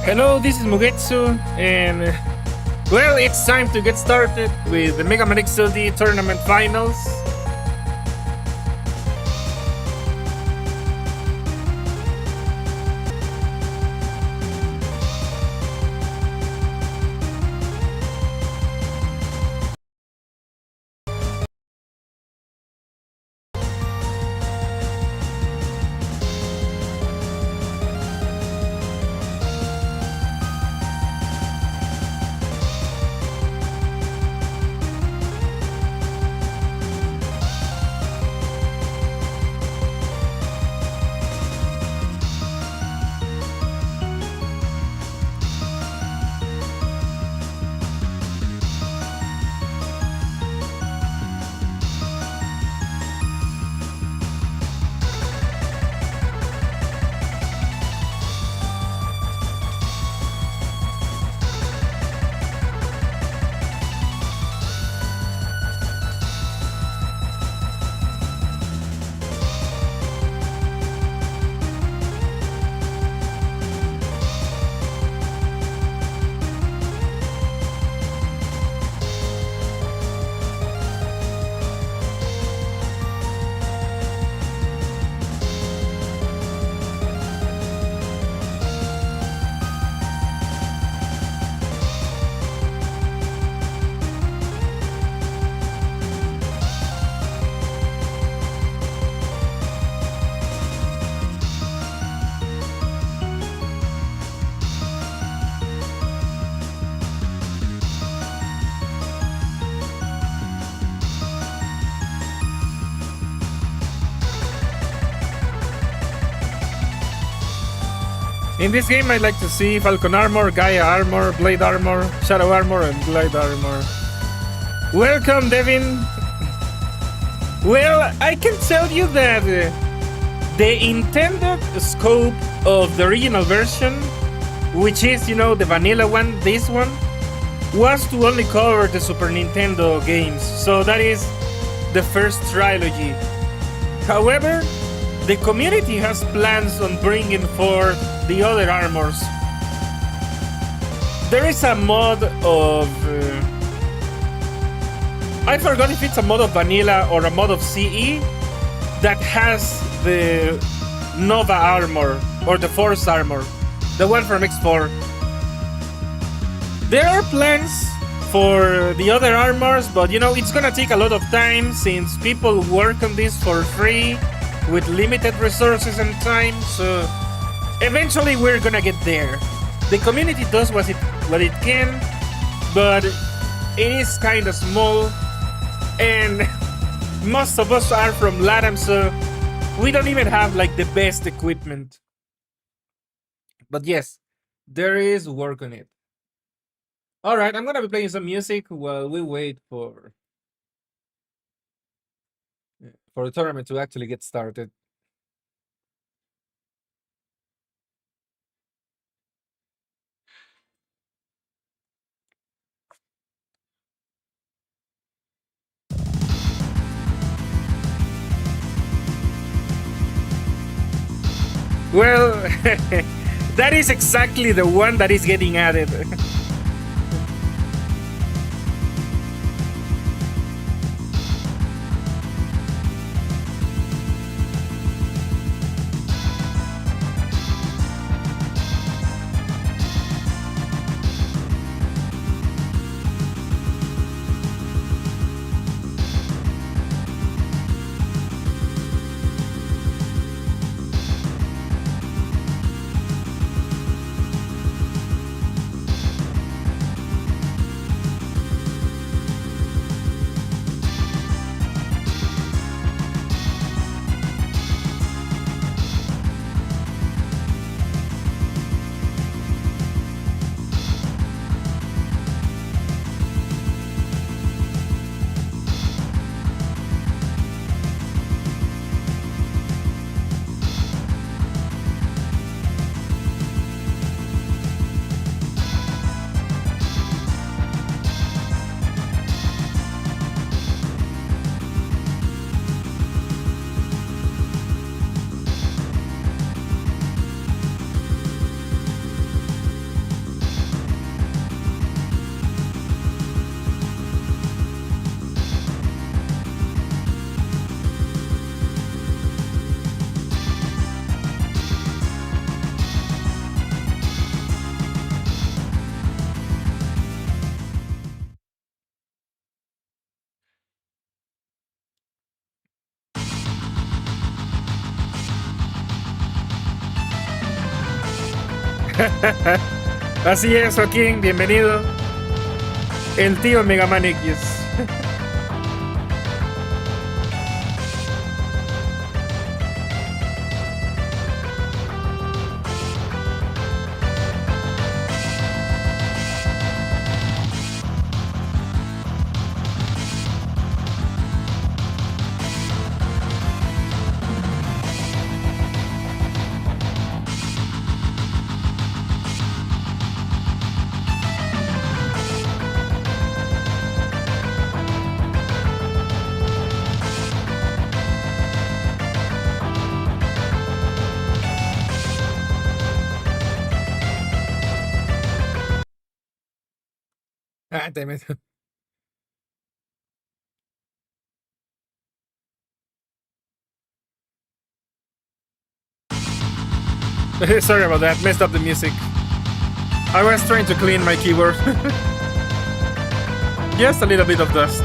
Hello, this is Mugetsu, and well, it's time to get started with the MMXOD tournament finals. In this game, I'd like to see Falcon Armor, Gaia Armor, Blade Armor, Shadow Armor, and Blade Armor. Welcome, Devin! Well, I can tell you that the intended scope of the original version, which is, the vanilla one, this one, was to only cover the Super Nintendo games. So that is the first trilogy. However, the community has plans on bringing forth the other armors. There is a mod of... I forgot if it's a mod of Vanilla or a mod of CE that has the Nova armor or the Force armor, the one from X4. There are plans for the other armors, but it's gonna take a lot of time since people work on this for free with limited resources and time, so eventually we're gonna get there. The community does what it can, but it is kinda small, and most of us are from LATAM, so we don't even have the best equipment. But yes, there is work on it. Alright, I'm gonna be playing some music while we wait for the tournament to actually get started. Well, that is exactly the one that is getting added. Así es, Joaquín, bienvenido. El tío Mega Man X. Ah, te meto. Sorry about that, messed up the music. I was trying to clean my keyboard. Just a little bit of dust.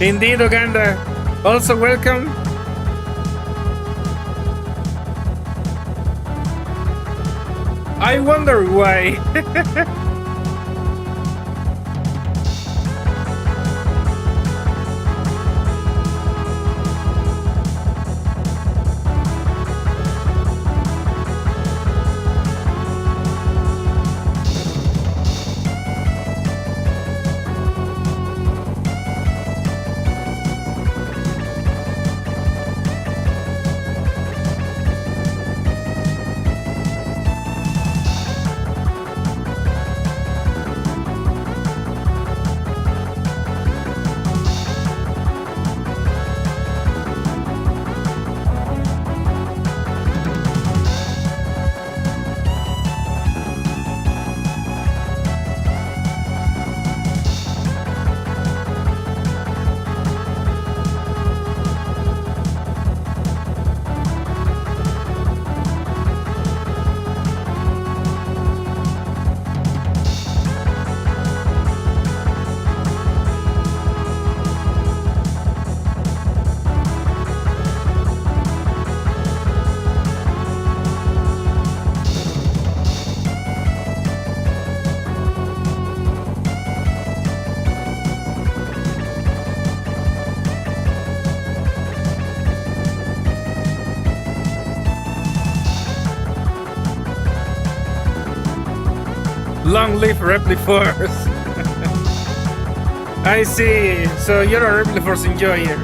Indeed, Uganda. Also welcome. I wonder why. Long live Repliforce. I see. So you're a Repliforce enjoyer.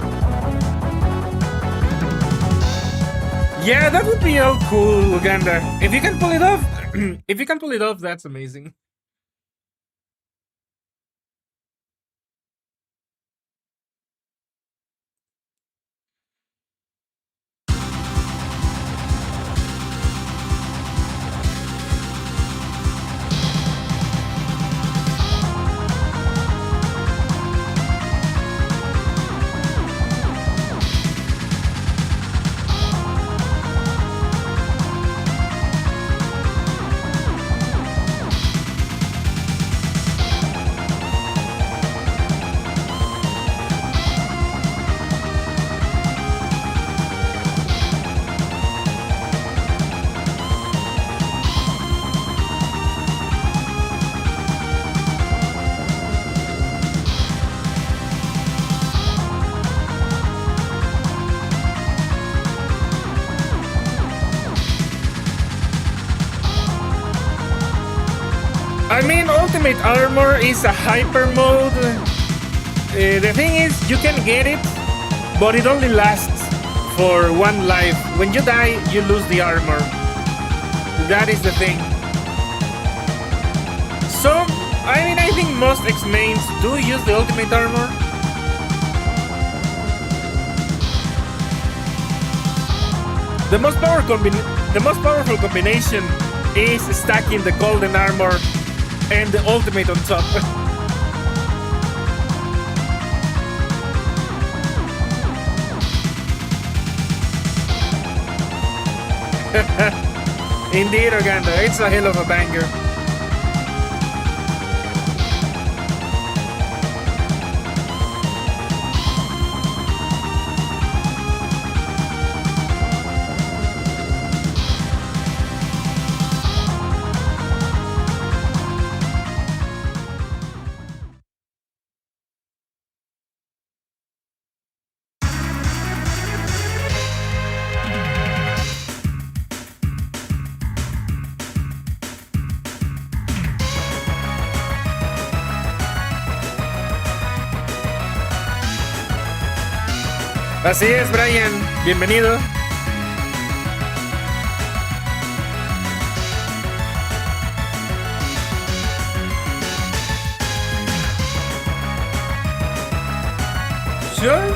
Yeah, that would be all cool, Uganda. If you can pull it off, if you can pull it off, that's amazing. I mean, Ultimate Armor is a hyper mode. The thing is, you can get it, but it only lasts for one life. When you die, you lose the armor. That is the thing. So, I mean, I think most X-Mains do use the Ultimate Armor. The most powerful combination is stacking the Golden Armor and the Ultimate on top. Indeed, Uganda, it's a hell of a banger. Así es, Brian. Bienvenido. Sure.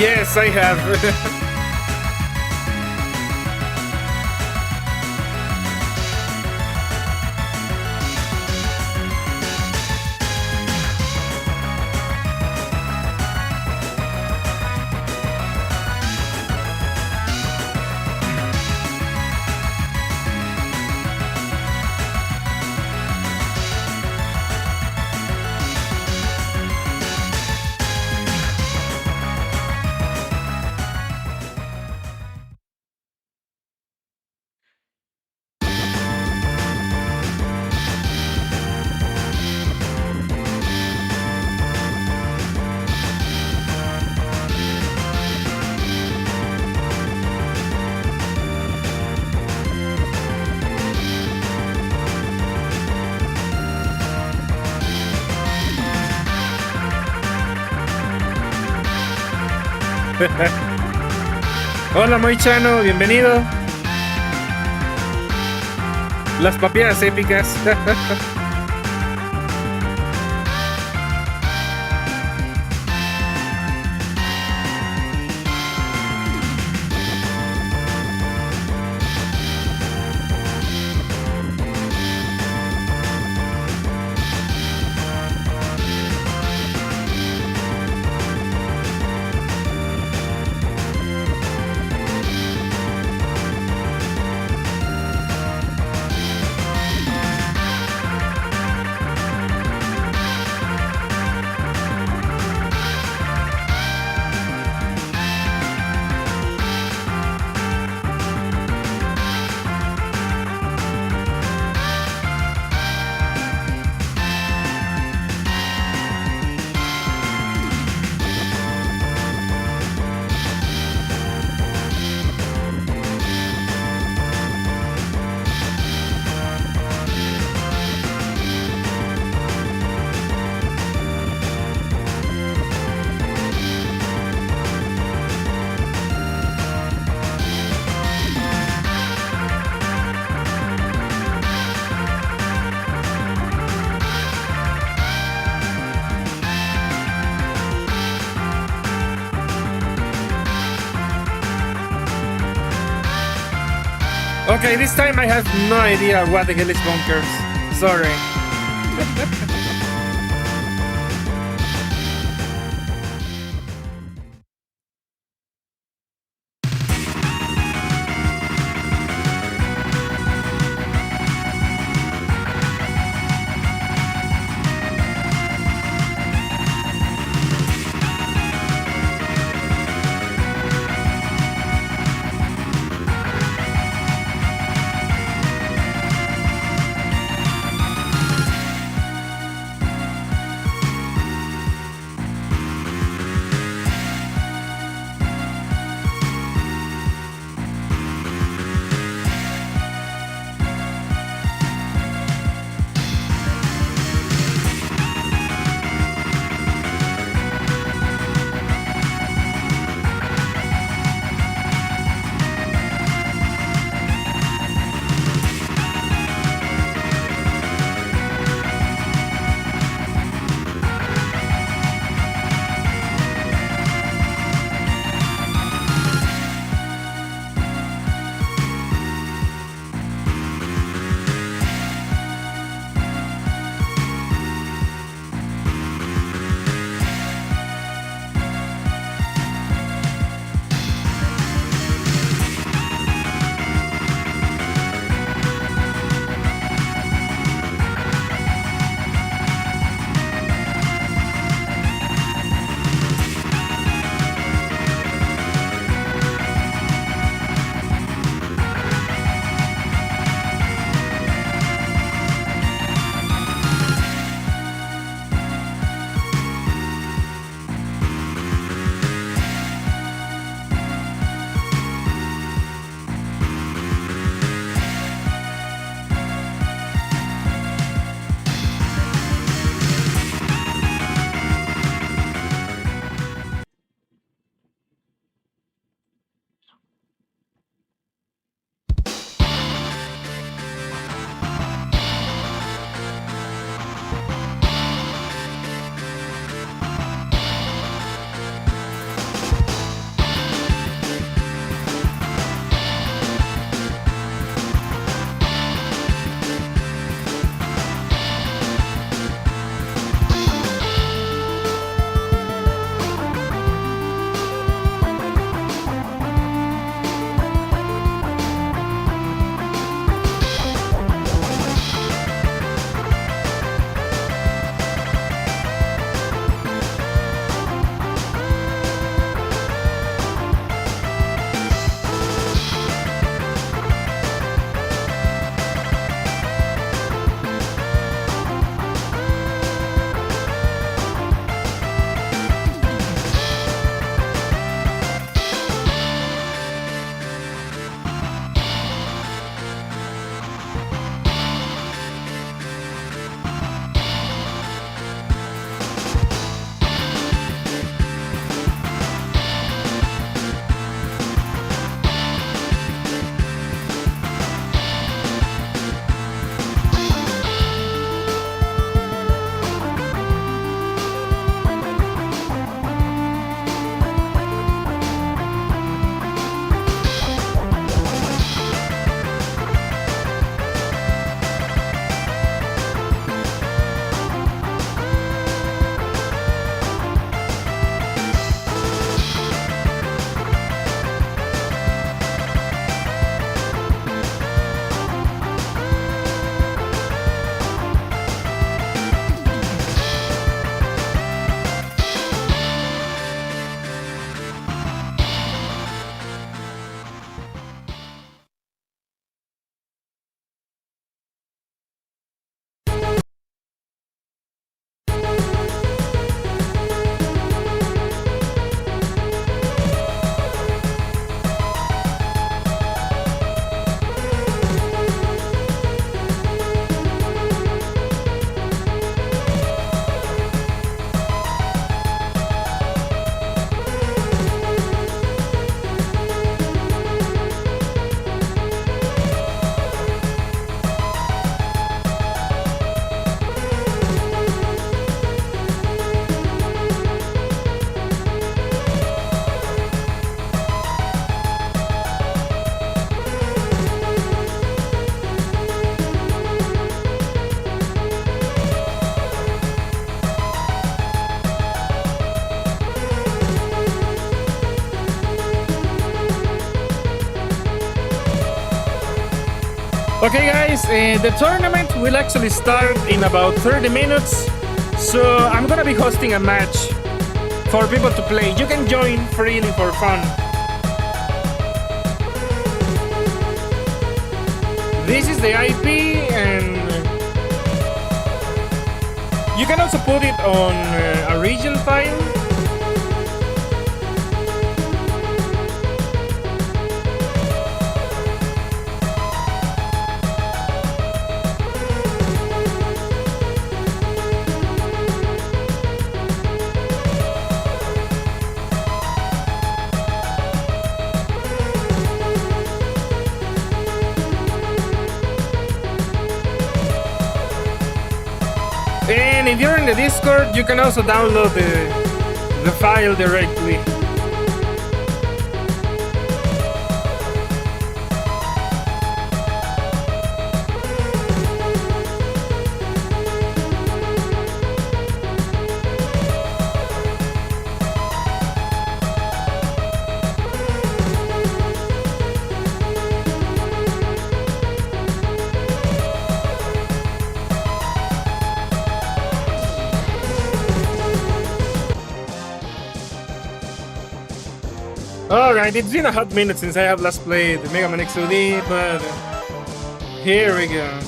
Yes, I have. Hola Moichano, bienvenido. Las papiadas épicas. Okay, this time I have no idea what the hell is bunkers. Sorry. Okay, guys, the tournament will actually start in about 30 minutes. So I'm gonna be hosting a match for people to play. You can join freely for fun. This is the IP, and you can also put it on a region file. And if you're in the Discord, you can also download the file directly. Alright, it's been a hot minute since I have last played MMXOD, but here we go.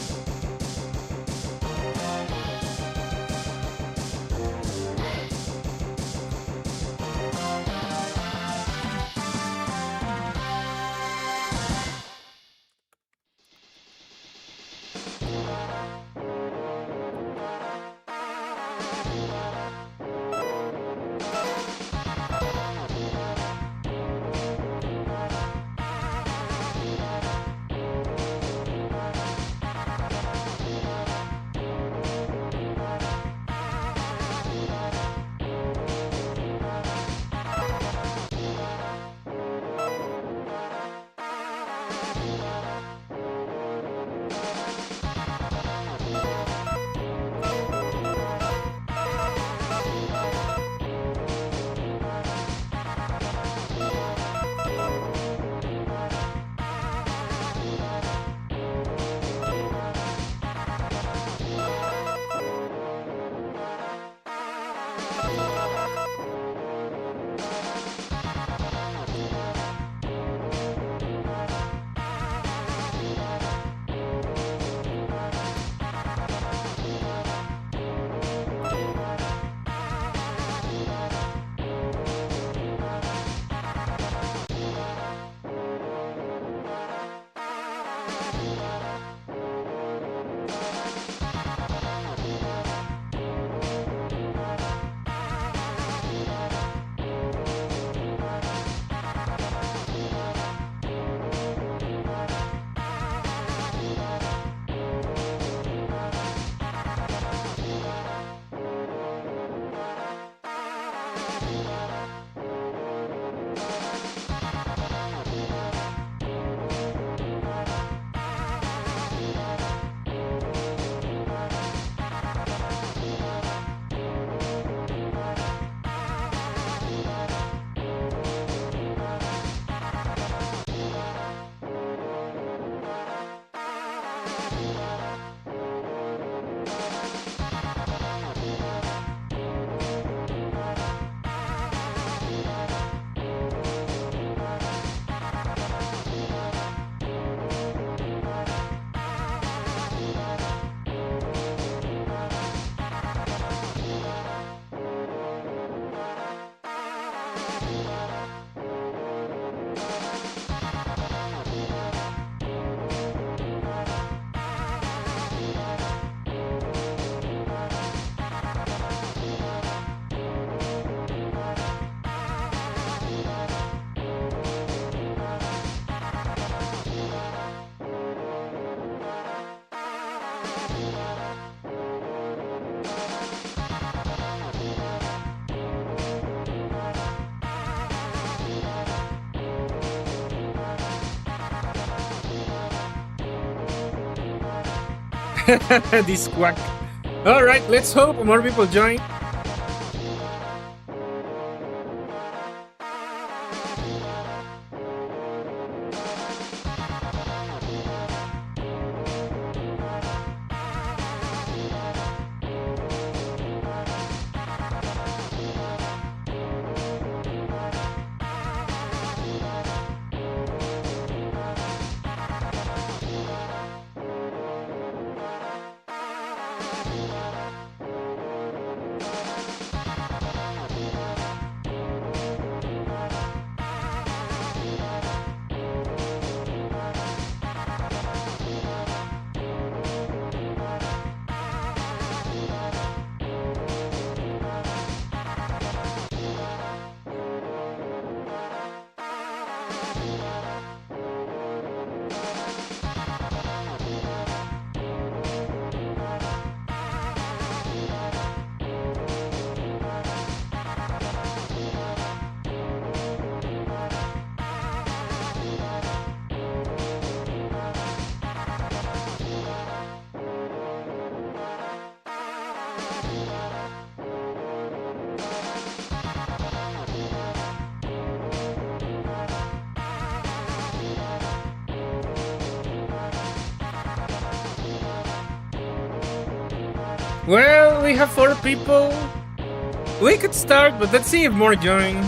This quack. Alright, let's hope more people join. Well, we have 4 people. We could start, but let's see if more join.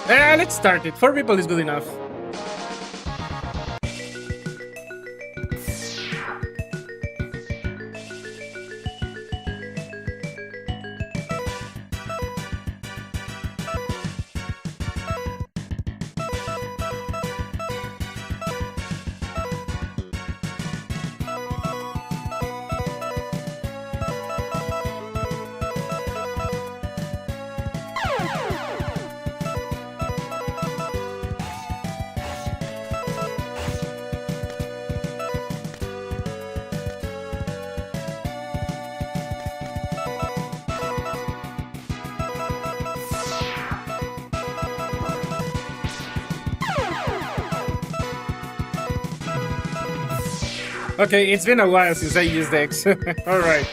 Let's start it. 4 people is good enough. Okay, it's been a while since I used X. Alright.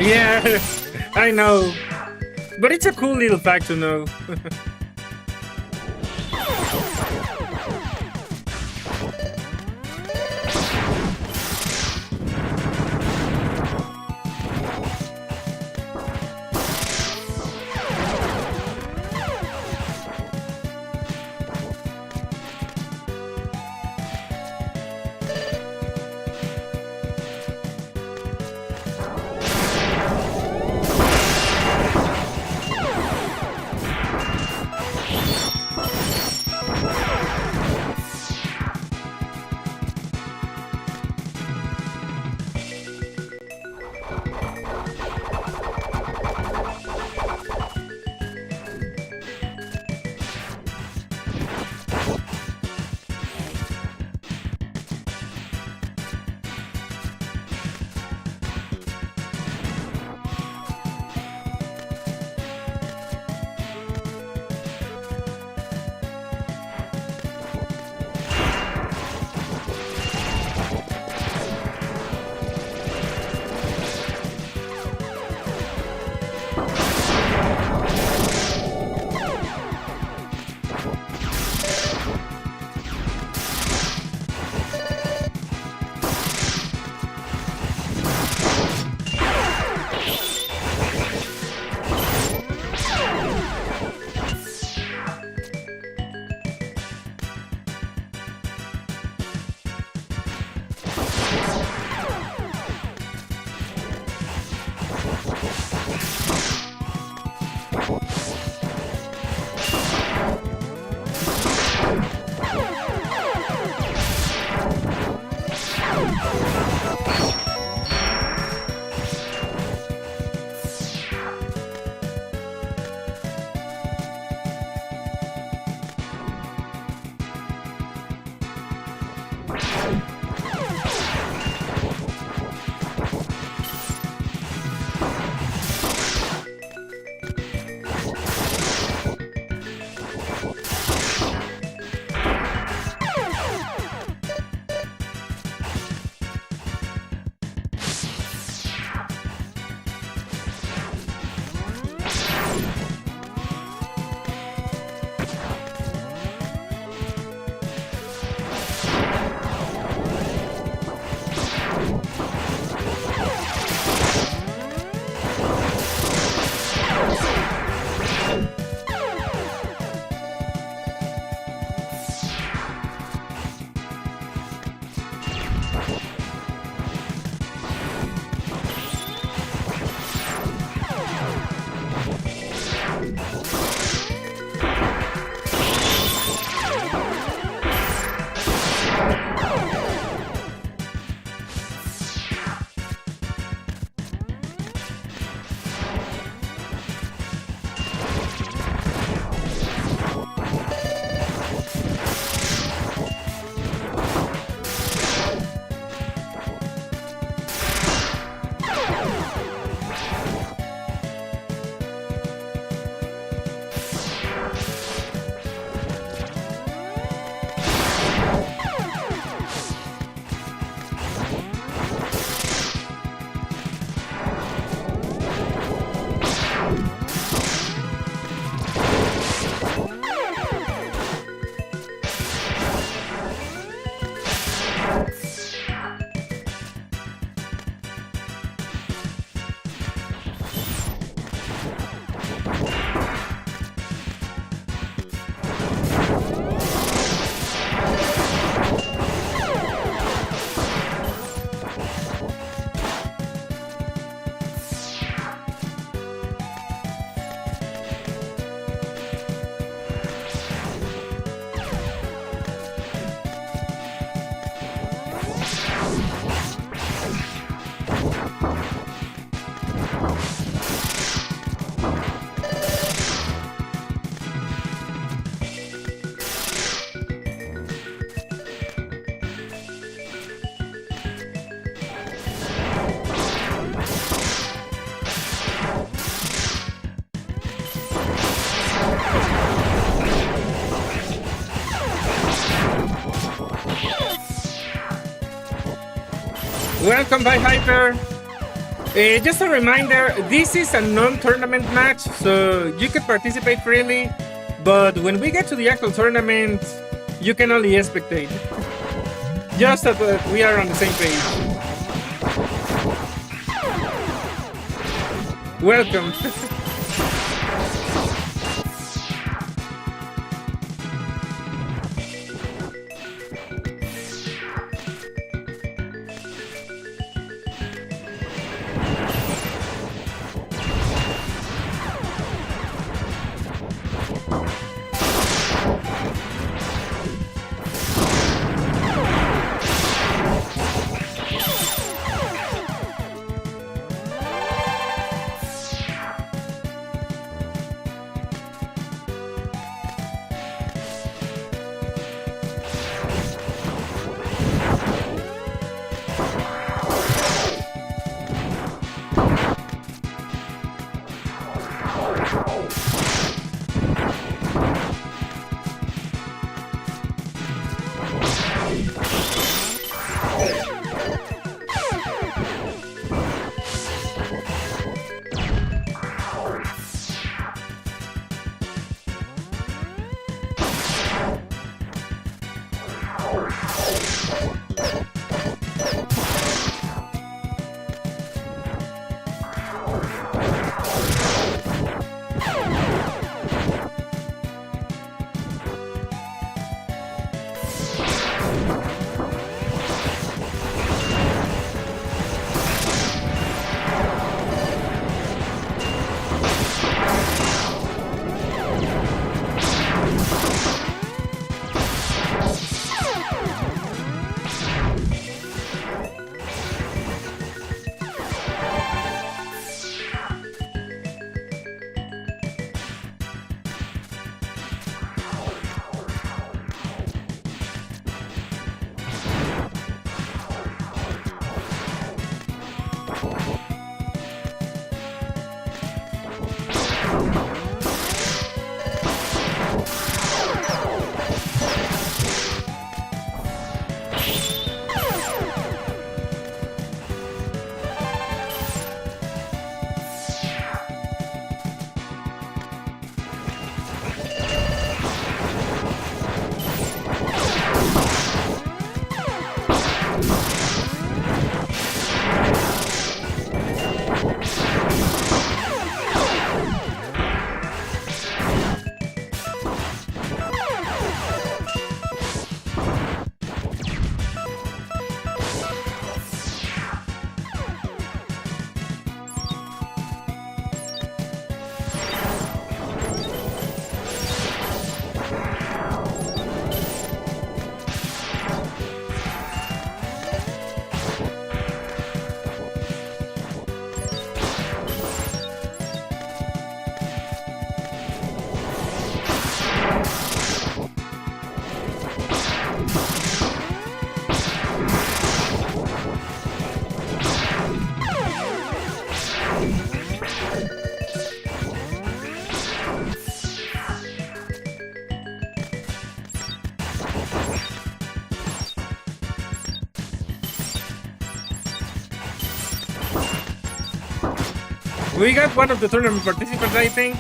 Yeah, I know. But it's a cool little fact to know. Welcome by Hyper. Just a reminder, this is a non-tournament match, so you could participate freely, but when we get to the actual tournament, you can only spectate. Just so that we are on the same page. Welcome. We got one of the tournament participants, I think.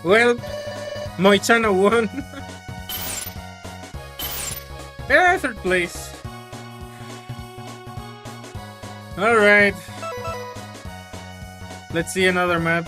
Well, Moichano won. Yeah, third place. Alright. Let's see another map.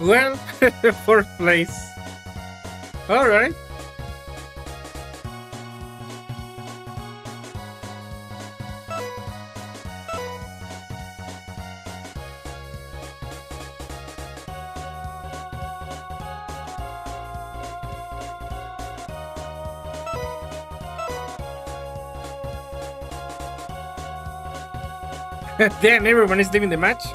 Well, fourth place. All right. Damn, everyone is leaving the match.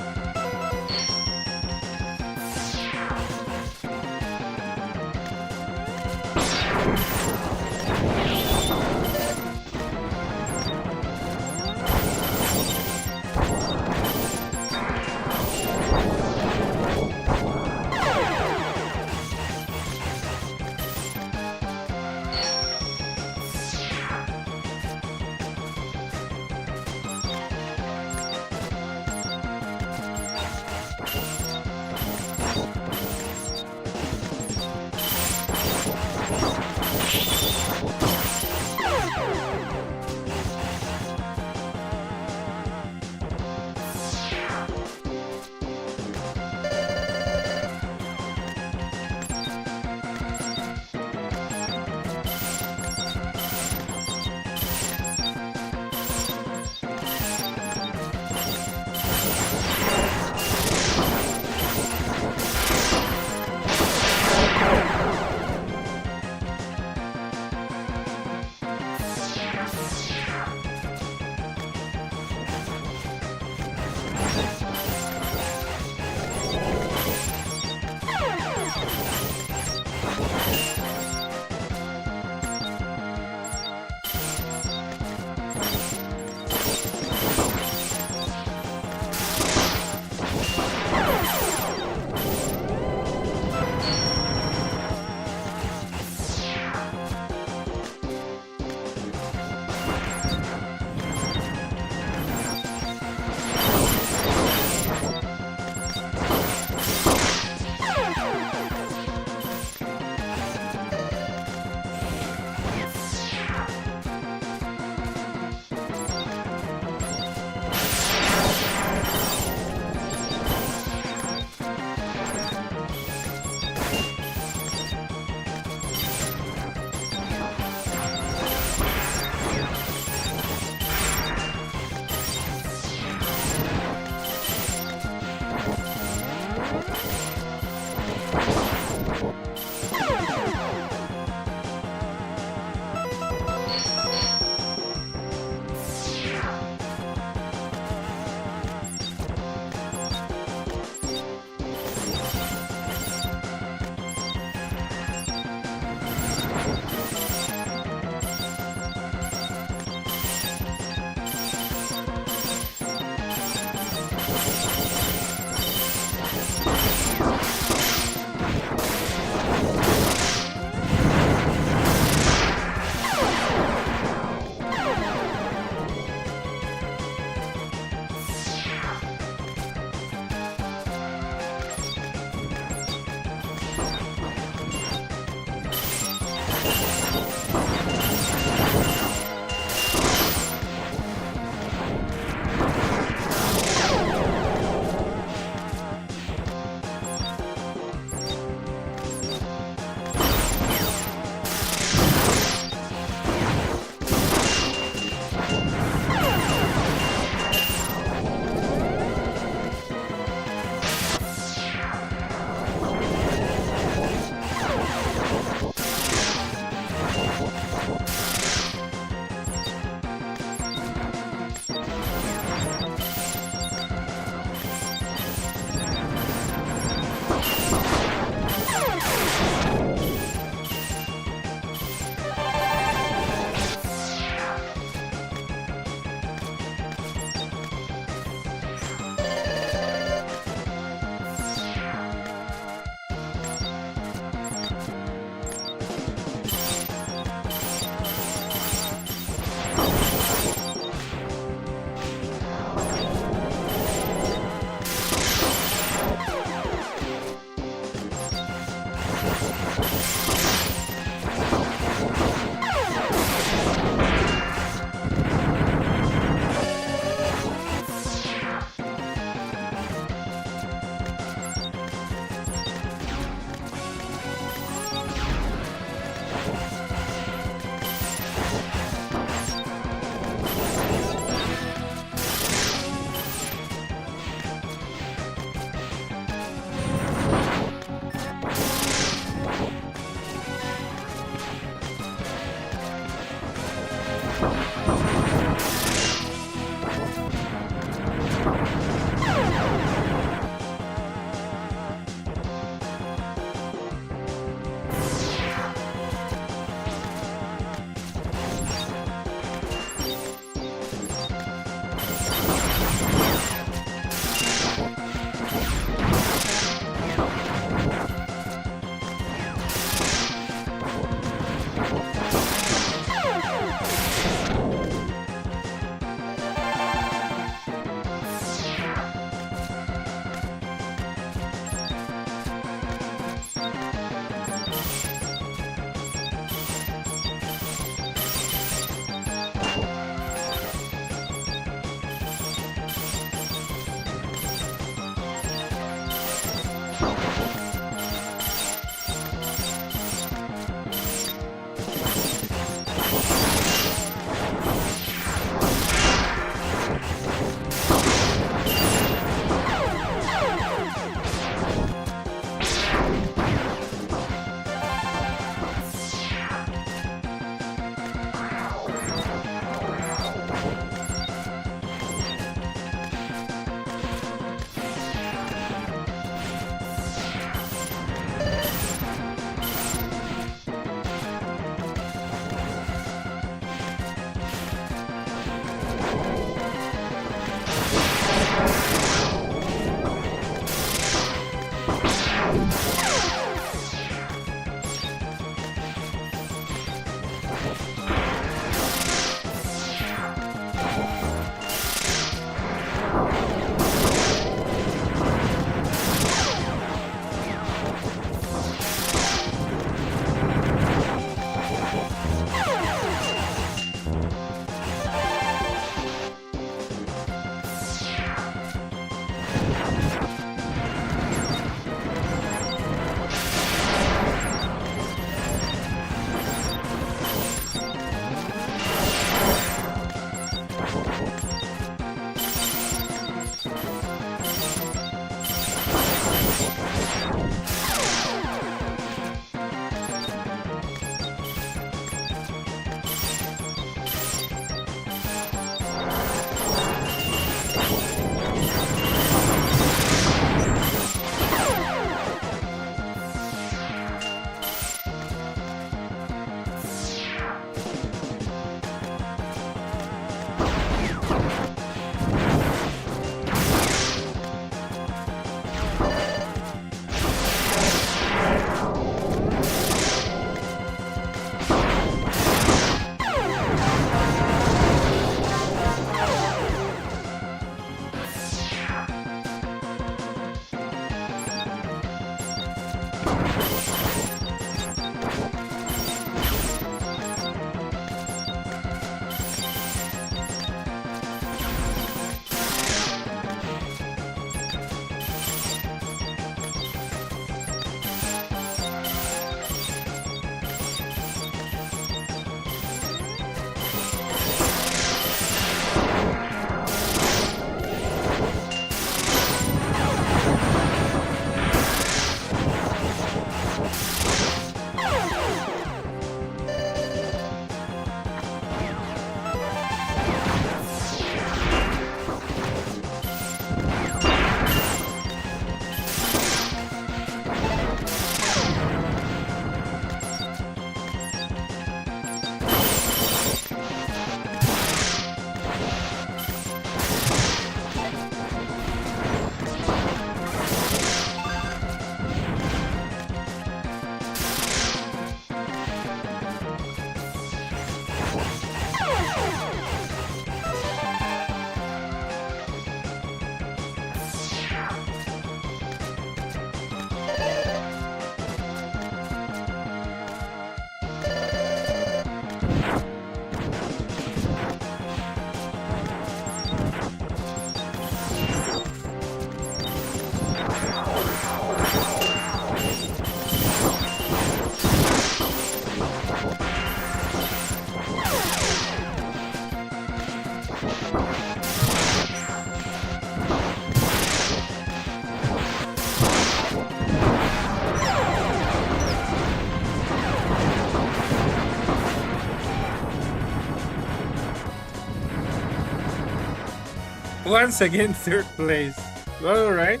Once again, third place. All right.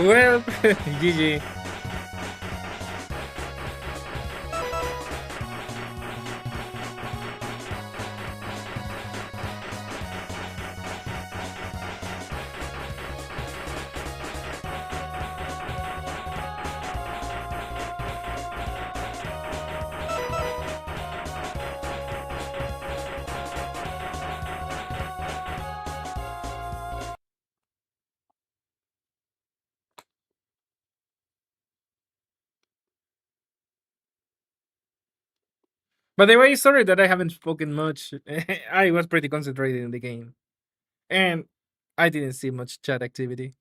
Well, GG. By the way, sorry that I haven't spoken much. I was pretty concentrated in the game. And I didn't see much chat activity.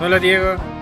Hola, Diego.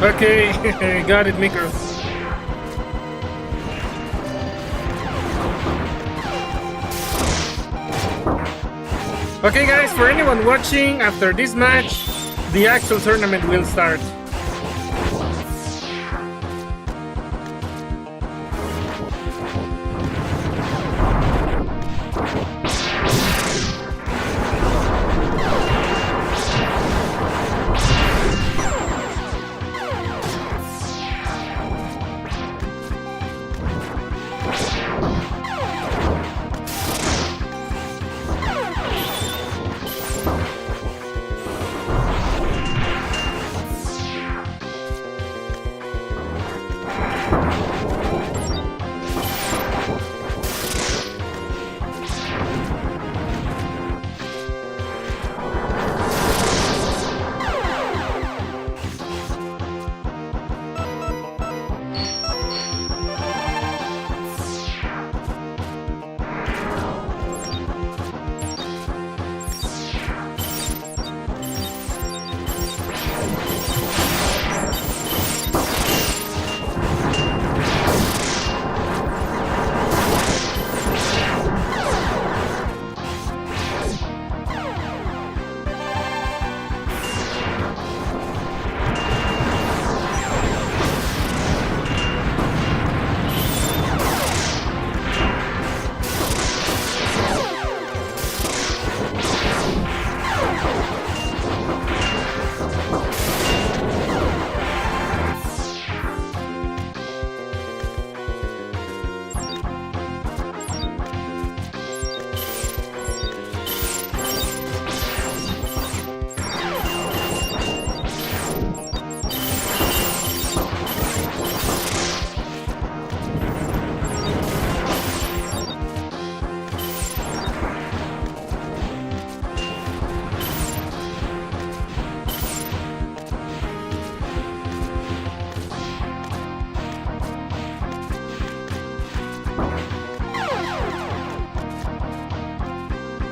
Okay, got it, Micro. Okay, guys, for anyone watching, after this match, the actual tournament will start.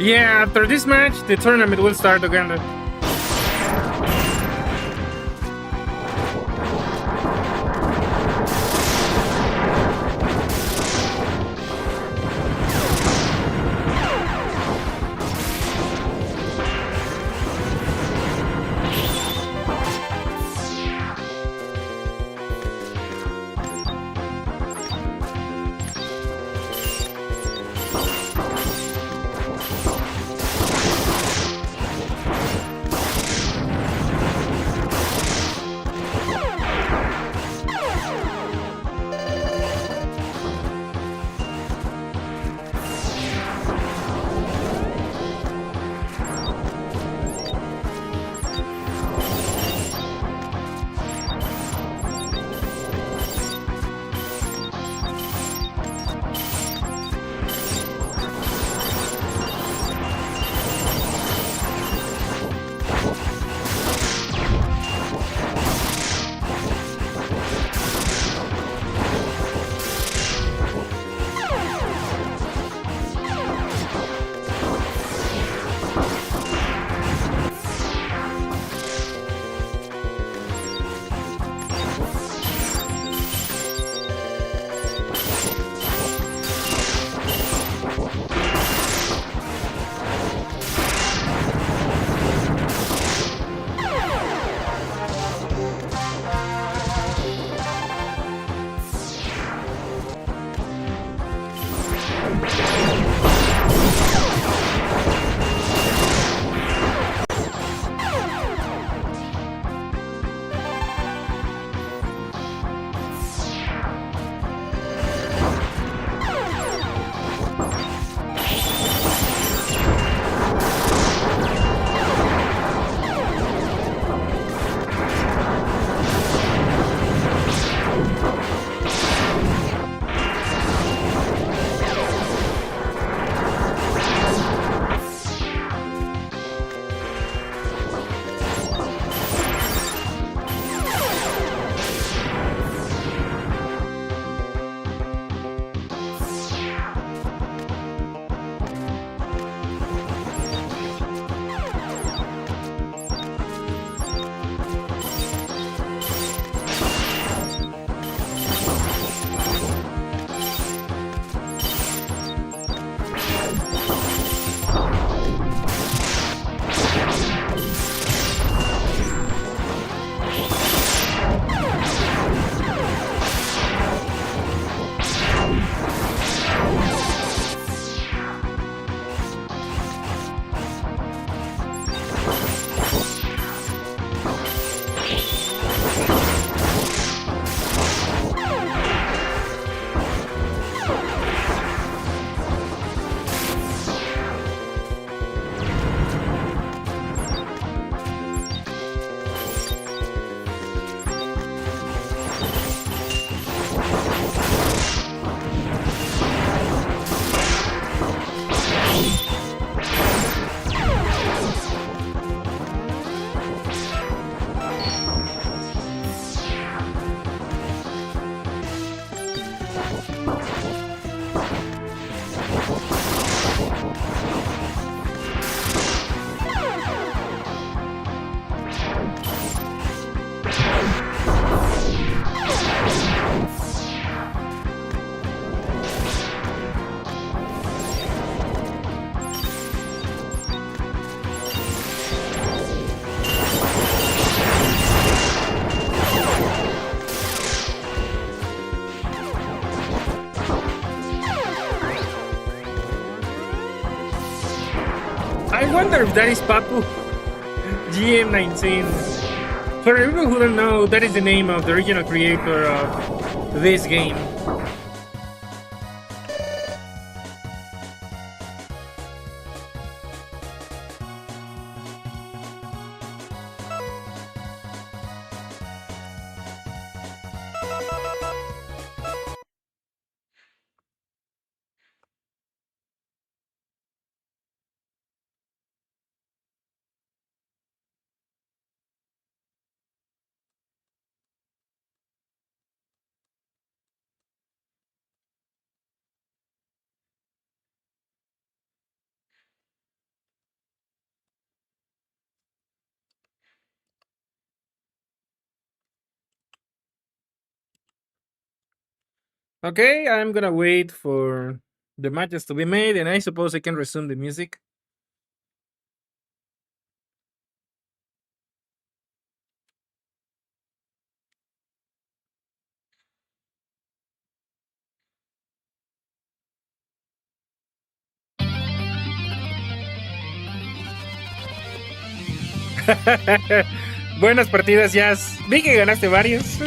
Yeah, after this match, the tournament will start again. I wonder if that is Papu GM19. For people who don't know, that is the name of the original creator of this game. Okay, I'm gonna wait for the matches to be made, and I suppose I can resume the music. Buenas partidas, Jazz. Vi que ganaste varios.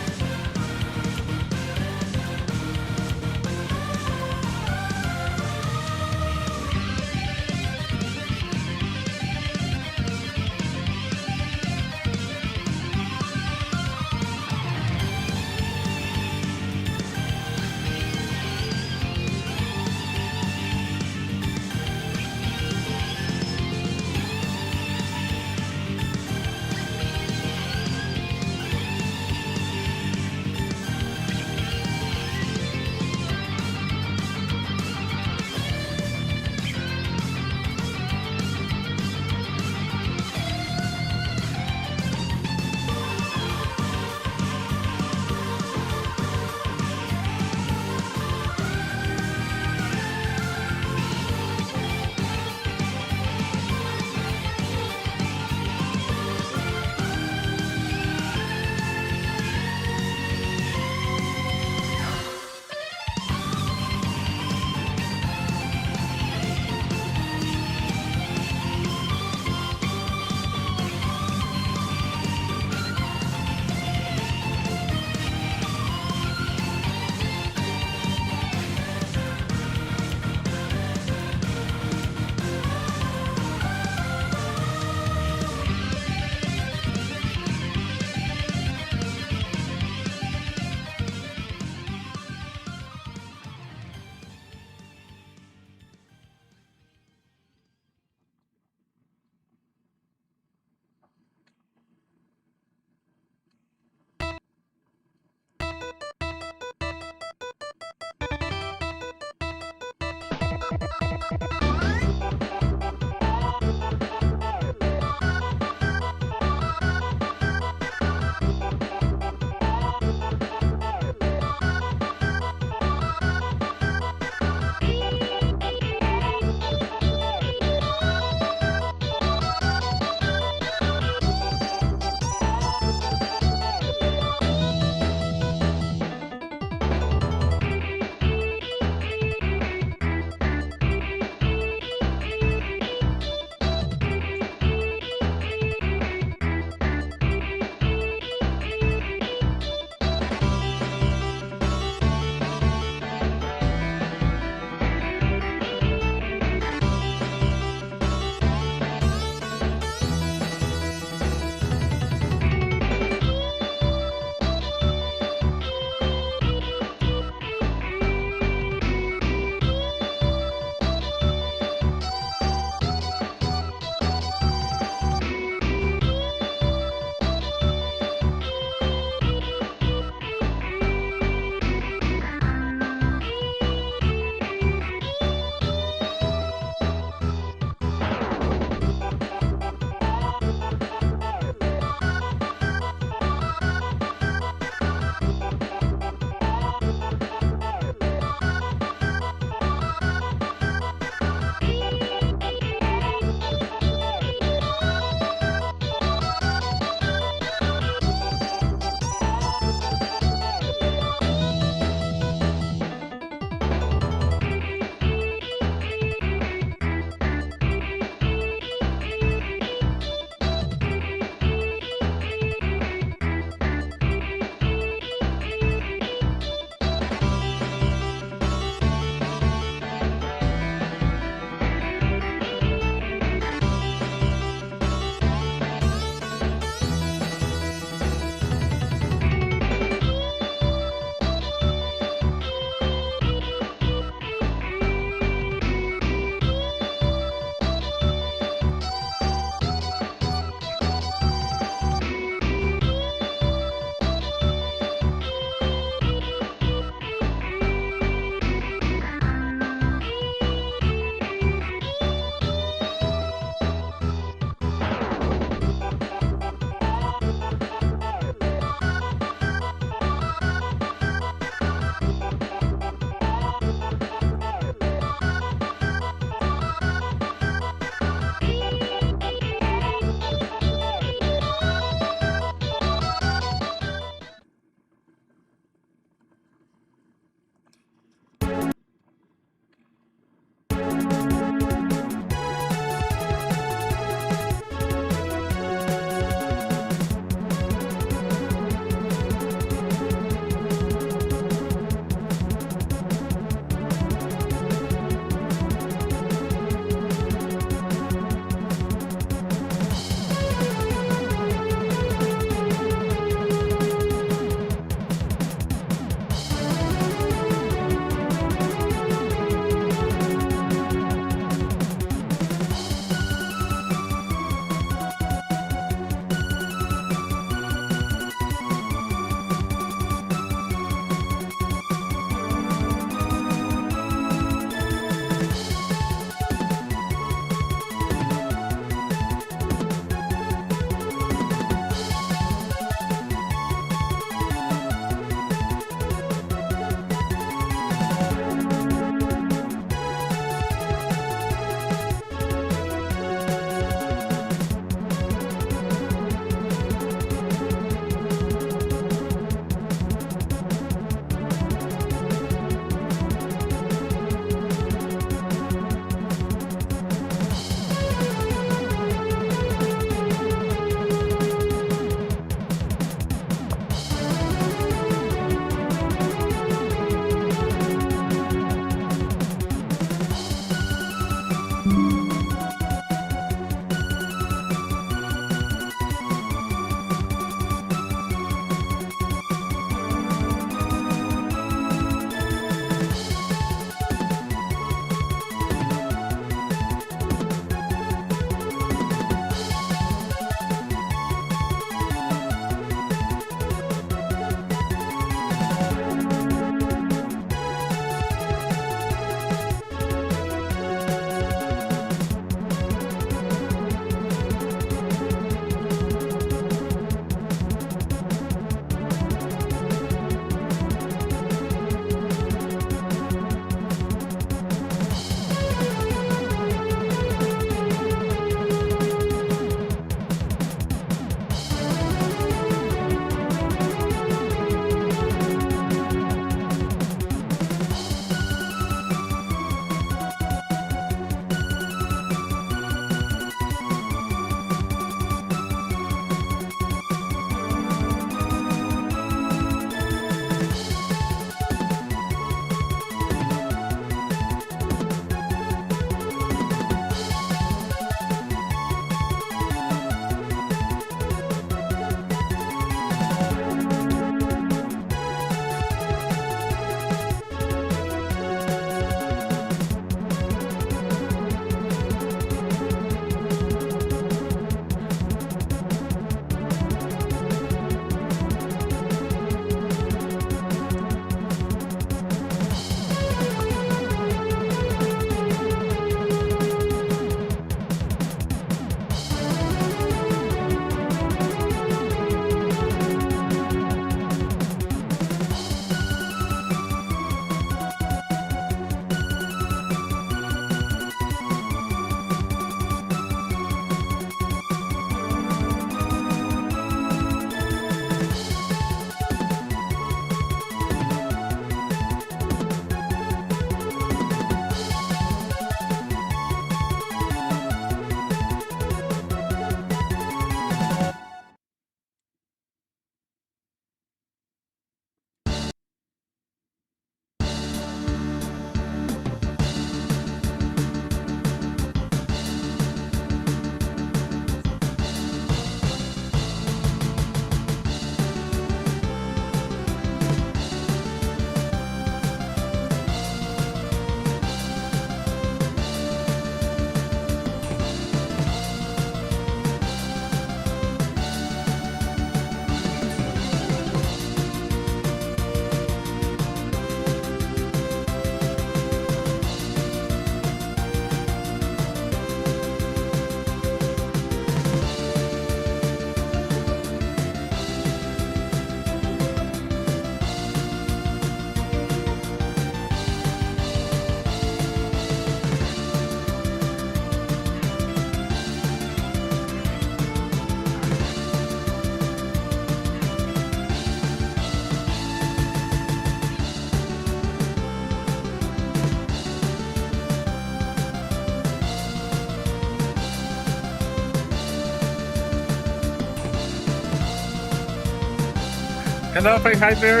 Hello, hi there.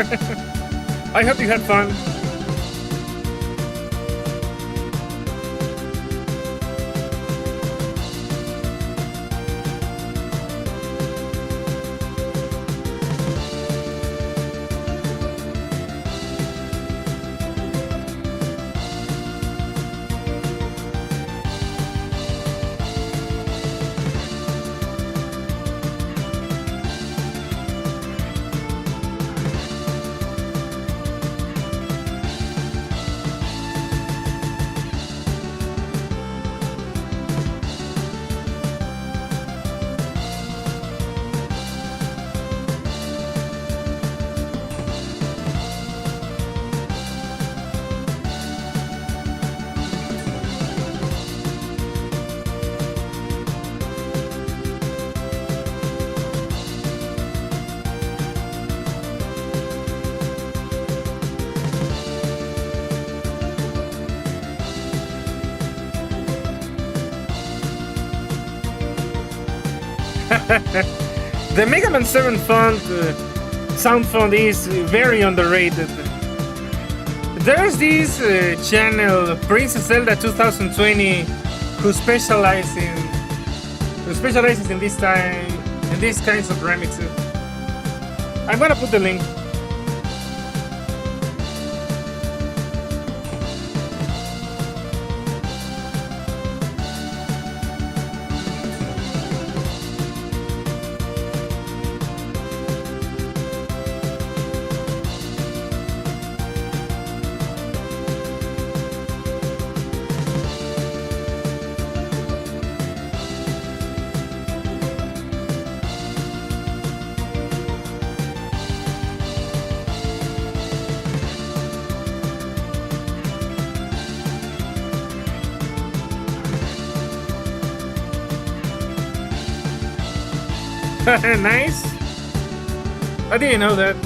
I hope you had fun. The Mega Man 7 sound font is very underrated. There's this channel, Princess Zelda 2020, who specializes in this time in these kinds of remixes. I'm gonna put the link. Nice. I didn't know that.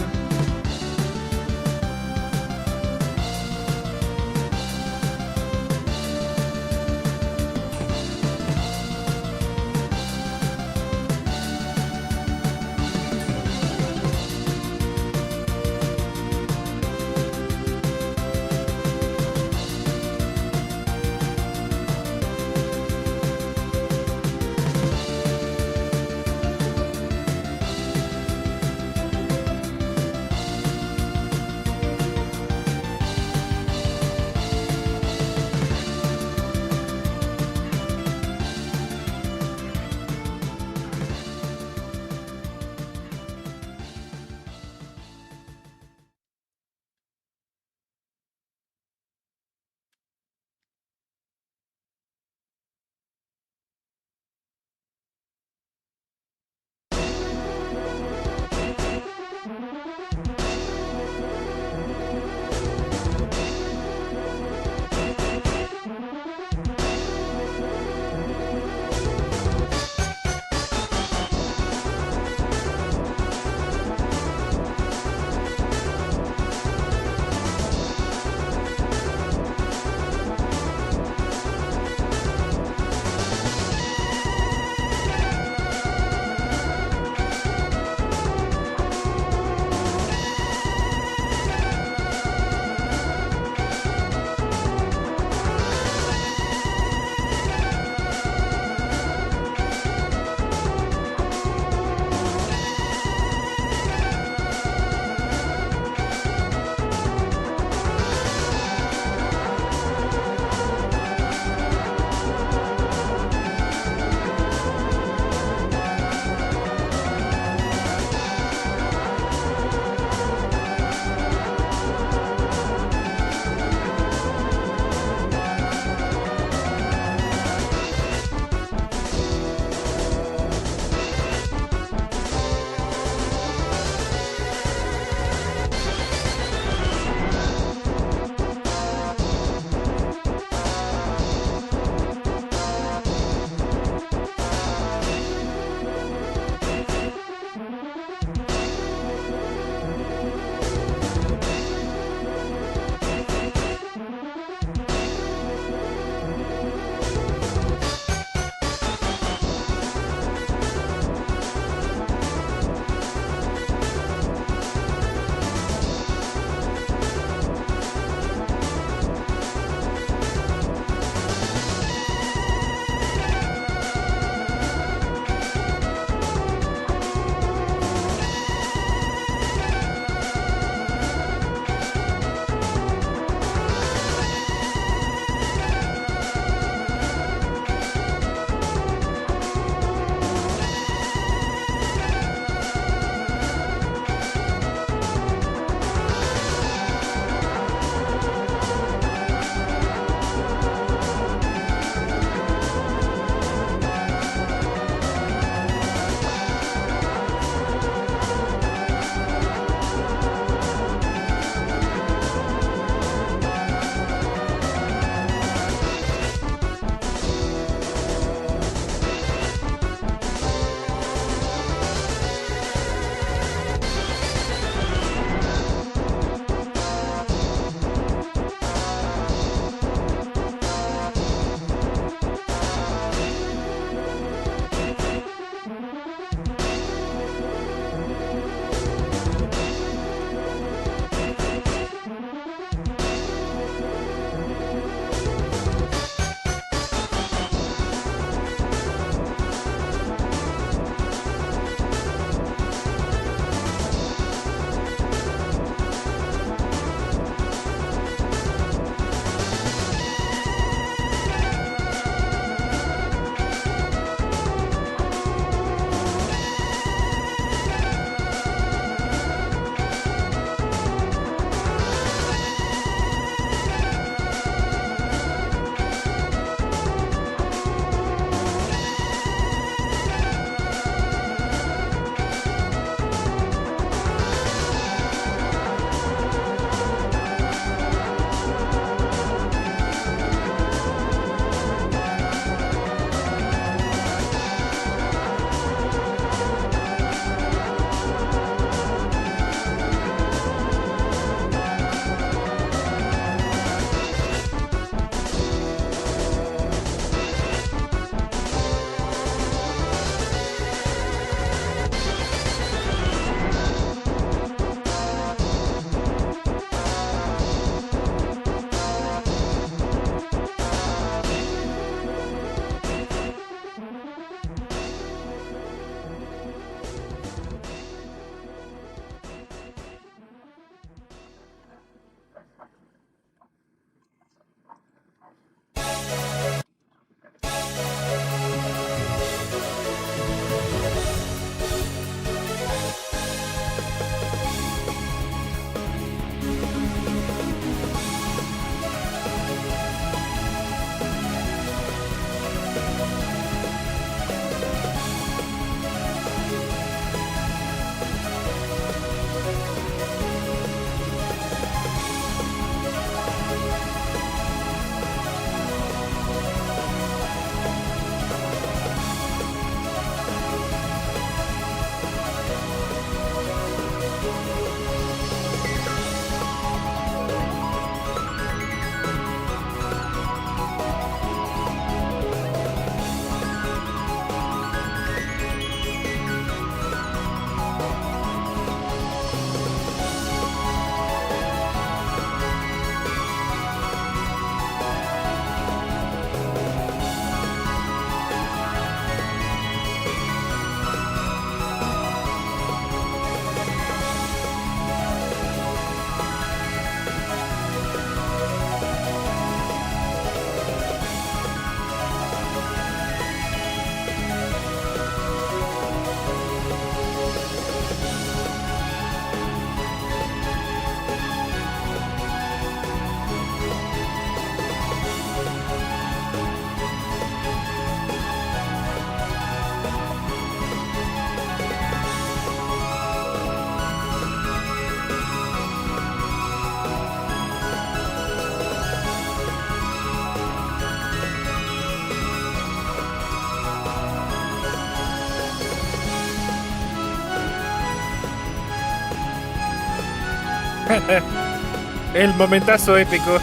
El momentazo épico.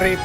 Rip.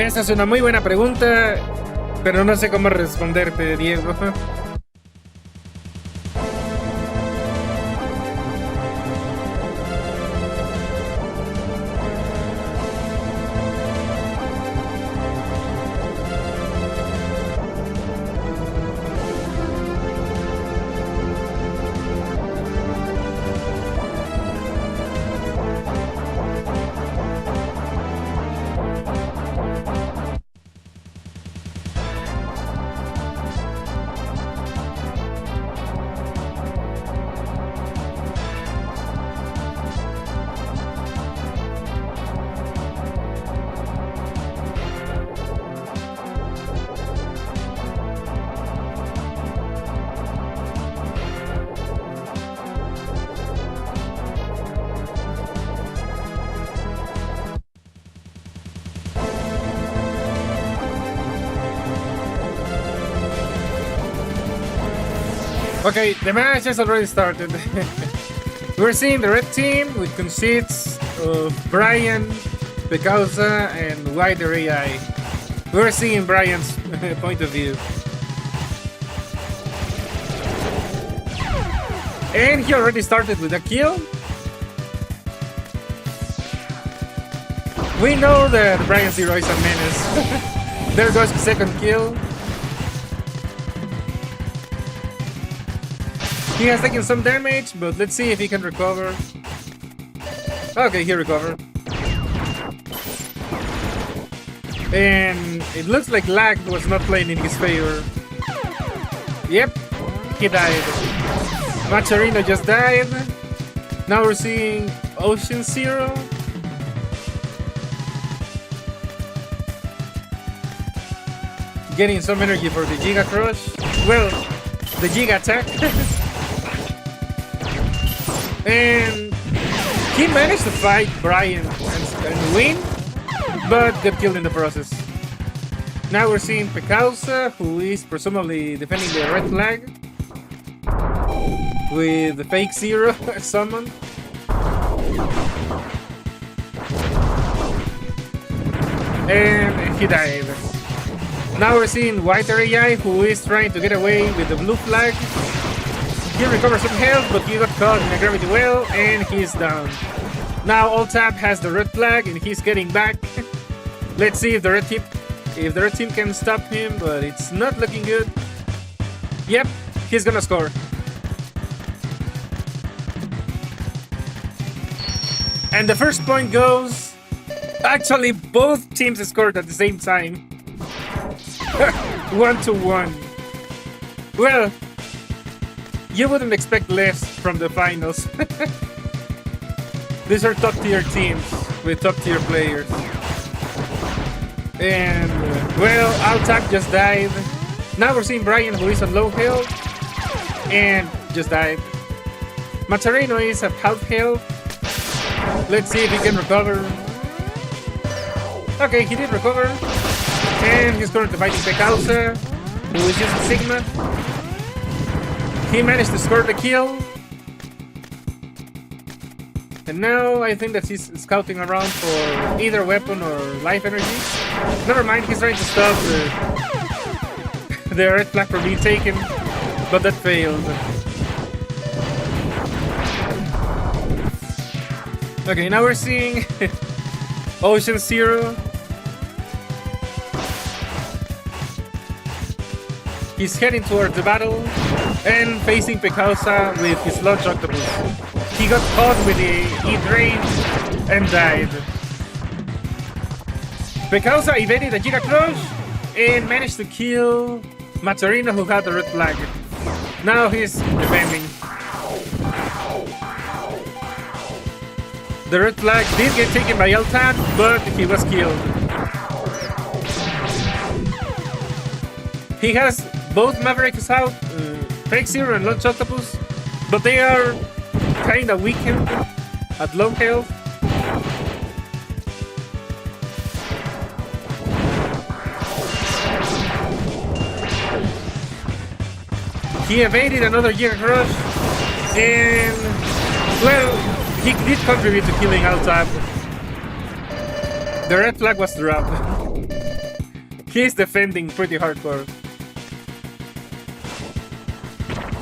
Esa es una muy buena pregunta, pero no sé cómo responderte, Diego. Okay, the match has already started. We're seeing the red team, which consists of Brian, Pecausa, and Wider AI. We're seeing Brian's point of view. And he already started with a kill. We know that Brian Zero is a menace. There goes the second kill. He has taken some damage, but let's see if he can recover. Okay, he recovered. And it looks like lag was not playing in his favor. Yep, he died. Matcherino just died. Now we're seeing Ocean Zero. Getting some energy for the Giga Crush. Well, the Giga attack. And he managed to fight Brian and win, but got killed in the process. Now we're seeing Pecausa, who is presumably defending the red flag with the fake Zero summon. And he died. Now we're seeing Whiter AI, who is trying to get away with the blue flag. He recovered some health, but he got caught in a gravity well, and he's down. Now Altap has the red flag, and he's getting back. Let's see if the red team can stop him, but it's not looking good. Yep, he's gonna score. And the first point goes. Actually, both teams scored at the same time. 1-1. Well, you wouldn't expect less from the finals. These are top tier teams with top tier players. And, well, Altap just died. Now we're seeing Brian, who is on low health, and just died. Matcherino is at half health. Let's see if he can recover. Okay, he did recover. And he's currently fighting Pecausa, who is using Sigma. He managed to score the kill. And now I think that he's scouting around for either weapon or life energy. Never mind, he's trying to stop the red flag from being taken, but that failed. Okay, now we're seeing Ocean Zero. He's heading towards the battle and facing Pecausa with his launch octopus. He got caught with the E-Drain and died. Pecausa evaded the Giga Crush and managed to kill Matcherino, who had the red flag. Now he's defending. The red flag did get taken by Altap, but he was killed. He has both Mavericks out, Fake Zero and Launch Octopus, but they are kinda weakened at low health. He evaded another Giga Crush, and, well, he did contribute to killing Altap. The red flag was dropped. He's defending pretty hardcore.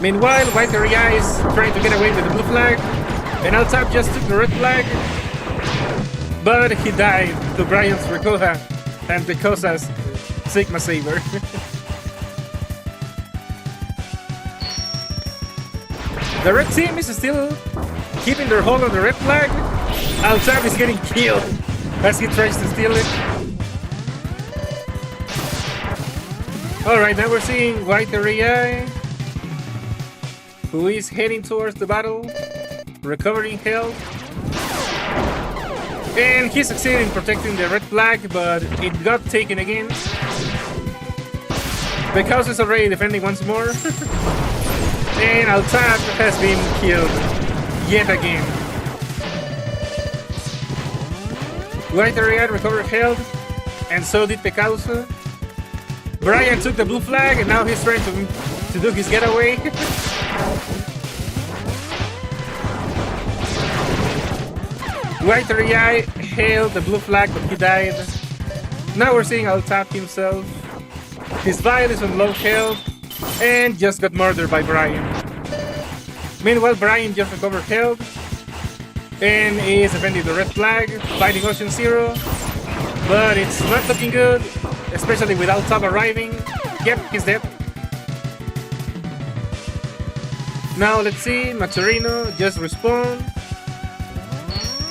Meanwhile, White Area is trying to get away with the blue flag, and Altap just took the red flag, but he died to Brian's Recoha and Picosa's Sigma Saber. The red team is still keeping their hold on the red flag. Altap is getting killed as he tries to steal it. Alright, now we're seeing White Area, who is heading towards the battle, recovering health. And he succeeded in protecting the red flag, but it got taken again. Because he's already defending once more. And Altap has been killed yet again. White Area recovered health, and so did Pecausa. Brian took the blue flag, and now he's trying to do his getaway. White Area held the blue flag, but he died. Now we're seeing Altap himself. His vial is on low health, and just got murdered by Brian. Meanwhile, Brian just recovered health, and is defending the red flag, fighting Ocean Zero. But it's not looking good, especially with Altap arriving. Yep, he's dead. Now let's see, Matcherino just respawned.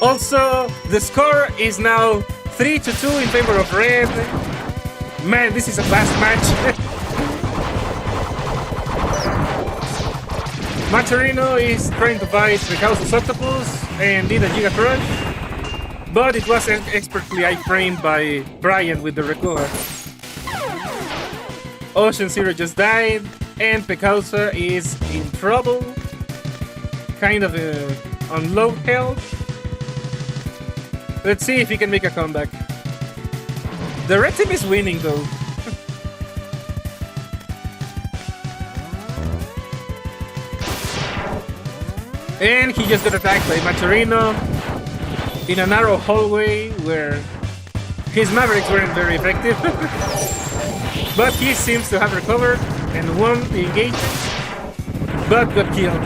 Also, the score is now 3-2 in favor of red. Man, this is a fast match. Matcherino is trying to fight the House of Octopus and did a Giga Crush, but it was expertly iframed by Brian with the Recoa. Ocean Zero just died, and Pecausa is in trouble, kind of on low health. Let's see if he can make a comeback. The red team is winning though. And he just got attacked by Matcherino in a narrow hallway where his Mavericks weren't very effective. But he seems to have recovered and won the engagement, but got killed.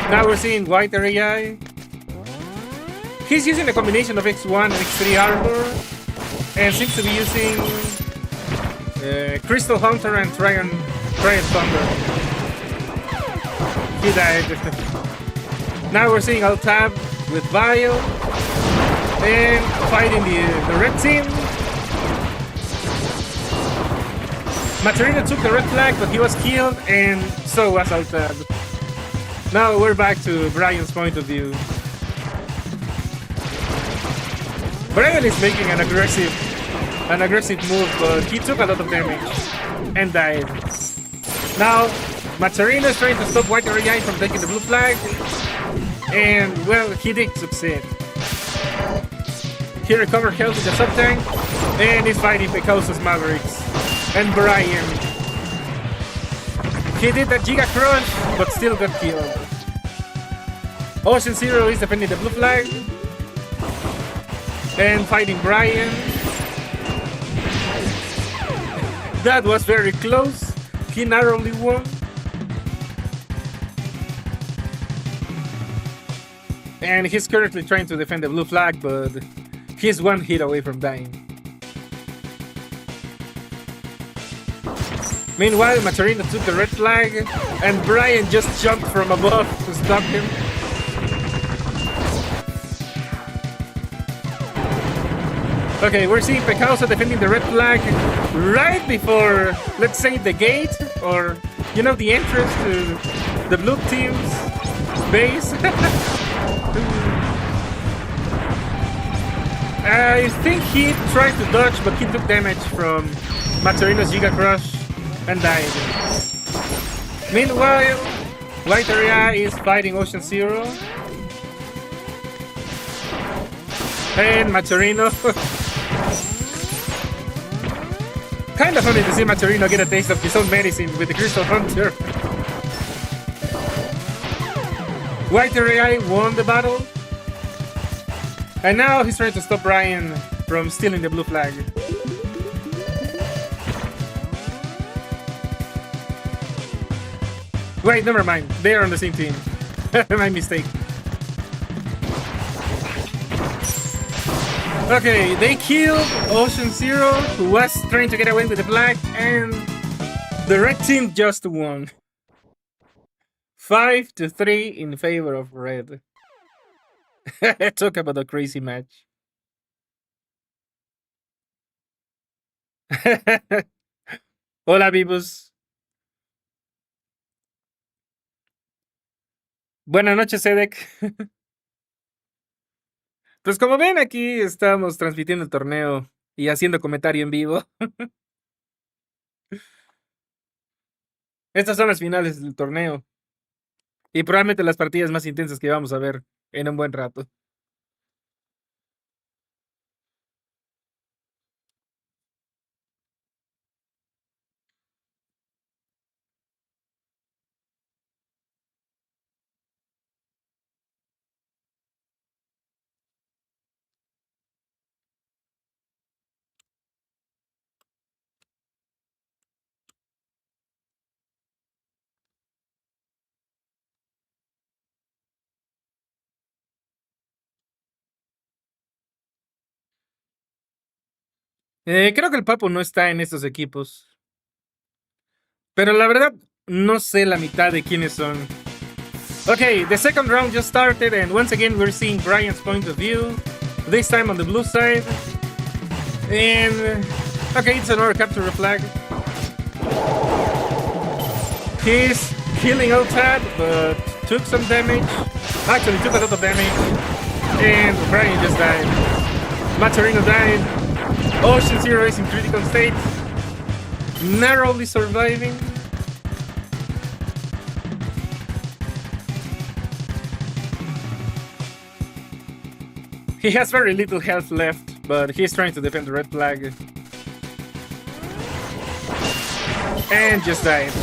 Now we're seeing White Area. He's using a combination of X1 and X3 armor, and seems to be using Crystal Hunter and Triumph Thunder. He died. Now we're seeing Altap with Vial and fighting the red team. Matcherino took the red flag, but he was killed, and so was Altap. Now we're back to Brian's point of view. Brian is making an aggressive move, but he took a lot of damage and died. Now Matcherino is trying to stop White Area from taking the blue flag, and well, he did succeed. He recovered health with the sub-tank, and is fighting Pecausa's Mavericks and Brian. He did the Giga Crush, but still got killed. Ocean Zero is defending the blue flag and fighting Brian. That was very close. He narrowly won. And he's currently trying to defend the blue flag, but he's one hit away from dying. Meanwhile, Matcherino took the red flag, and Brian just jumped from above to stop him. Okay, we're seeing Pecausa defending the red flag right before, let's say, the gate, or, you know, the entrance to the blue team's base. I think he tried to dodge, but he took damage from Matcherino's Giga Crush and died. Meanwhile, White Area is fighting Ocean Zero. And Matcherino. Kind of funny to see Matcherino get a taste of his own medicine with the Crystal Hunter. White Area won the battle. And now he's trying to stop Brian from stealing the blue flag. Wait, never mind. They are on the same team. My mistake. Okay, they killed Ocean Zero, who was trying to get away with the black, and the red team just won. 5-3 in favor of red. Talk about a crazy match. Hola, Vivus. Buenas noches, Edek. Pues como ven, aquí estamos transmitiendo el torneo y haciendo comentario en vivo. Estas son las finales del torneo. Y probablemente las partidas más intensas que vamos a ver en un buen rato. Creo que el Papu no está en estos equipos. Pero la verdad, no sé la mitad de quiénes son. Okay, the second round just started, and once again we're seeing Brian's point of view. This time on the blue side. And okay, it's another capture flag. He's killing Altad, but took some damage. Actually, took a lot of damage. And Brian just died. Matcherino died. Ocean Zero is in critical state. Narrowly surviving. He has very little health left, but he's trying to defend the red flag. And just died.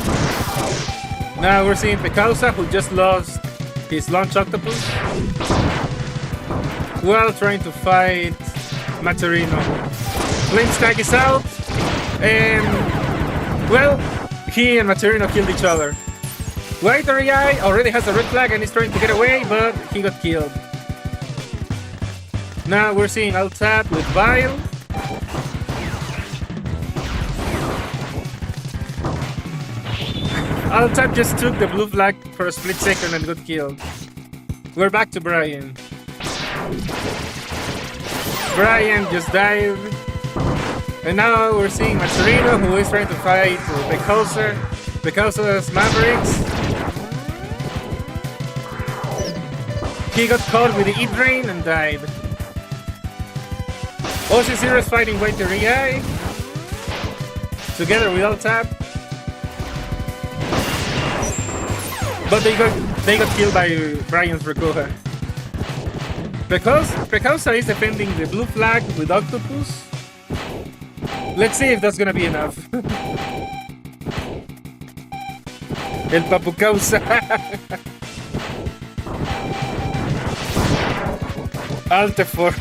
Now we're seeing Pecausa, who just lost his launch octopus while trying to fight Matcherino. Flame Stack is out, and well, he and Matcherino killed each other. White REI already has a red flag and is trying to get away, but he got killed. Now we're seeing Altad with Vile. Altad just took the blue flag for a split second and got killed. We're back to Brian. Brian just died. And now we're seeing Matcherino, who is trying to fight Pecausa. Pecausa's Mavericks. He got caught with the E-Drain and died. Ocean Zero is fighting White REI together with Altad. But they got killed by Brian's Rekoha. Pecausa is defending the blue flag with Octopus. Let's see if that's gonna be enough. El Papu Causa. Altefor.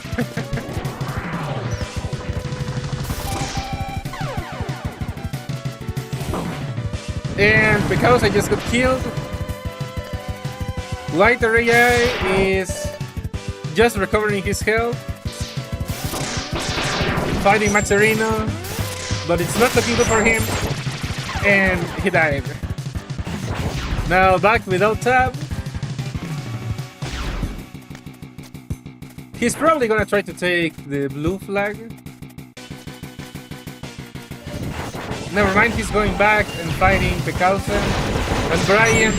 And because I just got killed, White REI is just recovering his health, fighting Matcherino, but it's not looking good for him, and he died. Now back without tab. He's probably gonna try to take the blue flag. Never mind, he's going back and fighting Pecausa. And Brian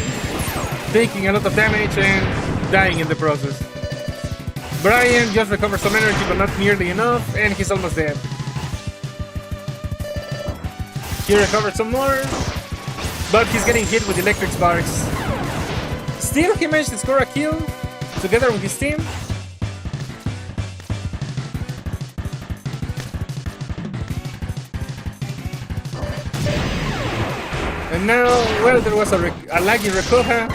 taking a lot of damage and dying in the process. Brian just recovered some energy, but not nearly enough, and he's almost dead. He recovered some more, but he's getting hit with electric sparks. Still, he managed to score a kill together with his team. And now, well, there was a laggy Rekoha,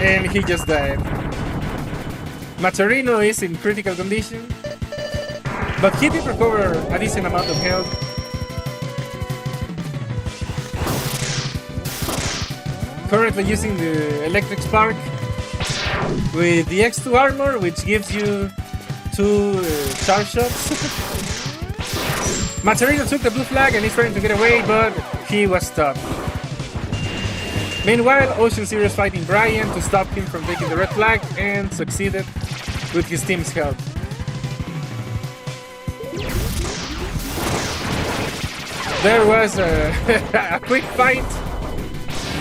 and he just died. Matcherino is in critical condition, but he did recover a decent amount of health. Currently using the Electric Spark with the X2 armor, which gives you 2 charge shots. Matcherino took the blue flag and he's trying to get away, but he was stopped. Meanwhile, Ocean Zero is fighting Brian to stop him from taking the red flag and succeeded with his team's help. There was a quick fight.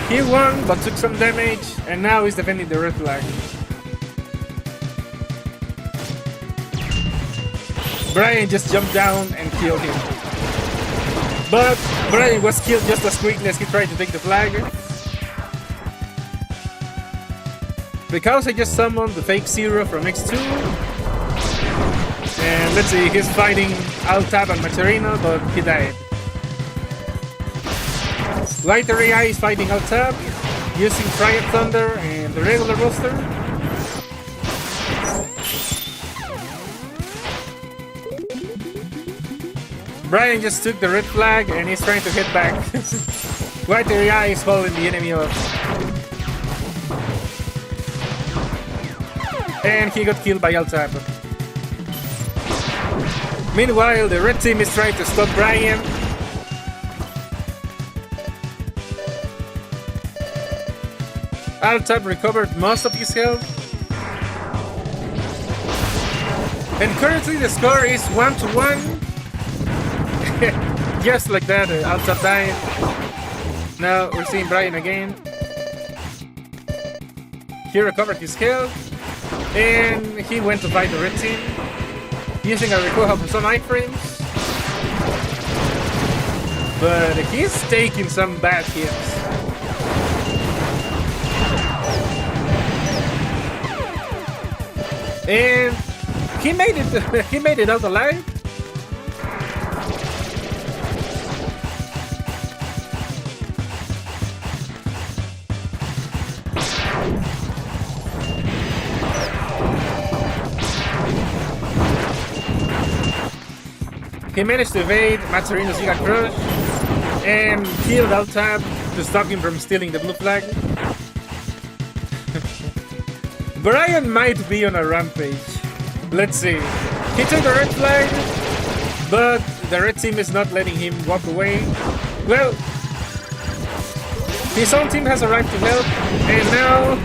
He won but took some damage and now he's defending the red flag. Brian just jumped down and killed him. But Brian was killed just as quickly as he tried to take the flag. Because I just summoned the fake Zero from X2. And let's see, he's fighting Alt-Tab and Matcherino, but he died. White AI is fighting Alt-Tab using Fire Thunder and the regular roster. Brian just took the red flag and he's trying to hit back. White AI is holding the enemy off. And he got killed by Alt-Tab. Meanwhile, the red team is trying to stop Brian. Alt-Tab recovered most of his health. And currently the score is 1-1. Just like that, Alt-Tab died. Now we're seeing Brian again. He recovered his health. And he went to fight the red team. Using a recoil from some iframes. But he's taking some bad hits. And he made it. He made it out alive. He managed to evade Matcherino's Giga Crush and killed Alt-Tab to stop him from stealing the blue flag. Brian might be on a rampage. Let's see. He took the red flag, but the red team is not letting him walk away. Well, his own team has arrived to help, and now...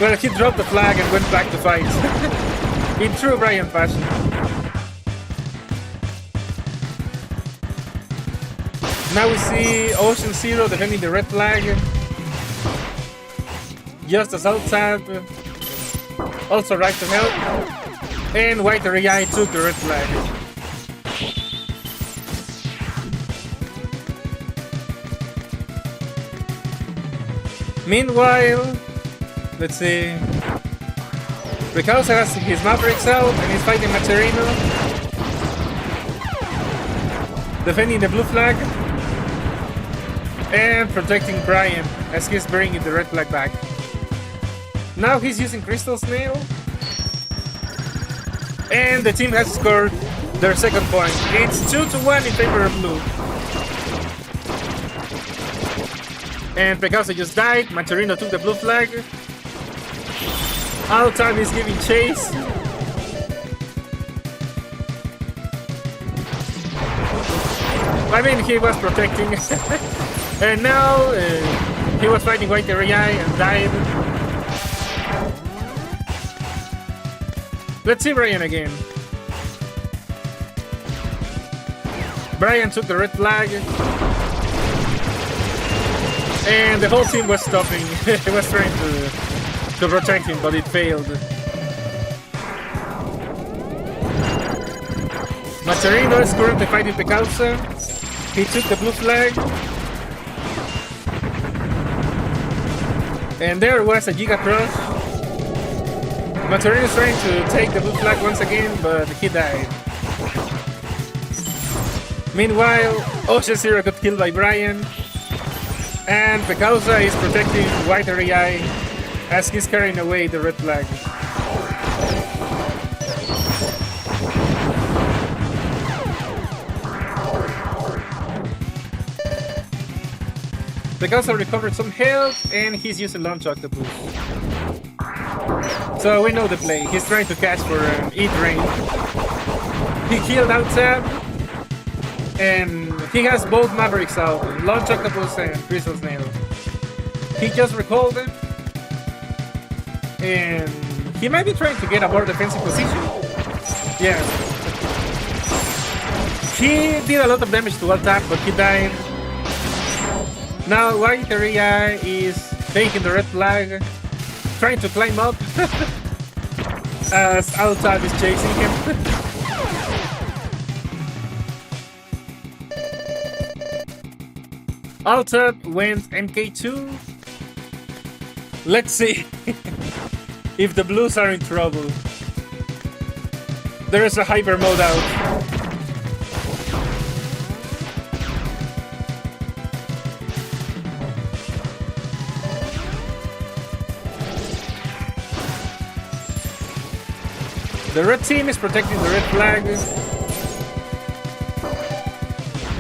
Well, he dropped the flag and went back to fight. In true Brian fashion. Now we see Ocean Zero defending the red flag. Just as Alt-Tab also arrived to help. And White AI took the red flag. Meanwhile, let's see. Ricausa has his Mavericks out and he's fighting Matcherino. Defending the blue flag. And protecting Brian as he's bringing the red flag back. Now he's using Crystal Snail. And the team has scored their second point. It's 2-1 in favor of blue. And Precausa just died. Matcherino took the blue flag. Alt-Tab is giving chase. I mean, he was protecting. And now he was fighting White AI and died. Let's see Brian again. Brian took the red flag. And the whole team was stopping. He was trying to protect him, but it failed. Matcherino is currently fighting Precausa. He took the blue flag. And there was a Giga Crush. Matcherino is trying to take the blue flag once again, but he died. Meanwhile, Ocean Zero got killed by Brian. And Precausa is protecting White AI as he's carrying away the red flag. Picasso recovered some health, and he's using Launch Octopus. So we know the play. He's trying to catch for Eat Rain. He killed Outstab, and he has both Mavericks out, Launch Octopus and Crystal Snail. He just recalled them, and he might be trying to get a more defensive position. Yeah. He did a lot of damage to Alt-Tab, but he died. Now White Area is taking the red flag, trying to climb up as Alt-Tab is chasing him. Alt-Tab went MK2. Let's see if the Blues are in trouble. There is a hyper mode out. The red team is protecting the red flag.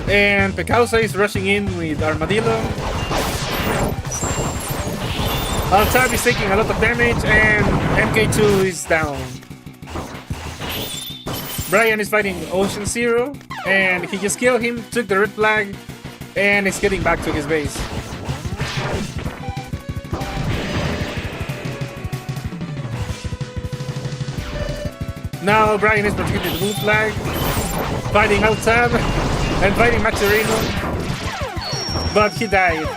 And Pekausa is rushing in with Armadillo. Alt-Tab is taking a lot of damage, and MK2 is down. Brian is fighting Ocean Zero, and he just killed him, took the red flag, and is getting back to his base. Now Brian is protecting the blue flag, fighting Alt-Tab, and fighting Matcherino, but he died.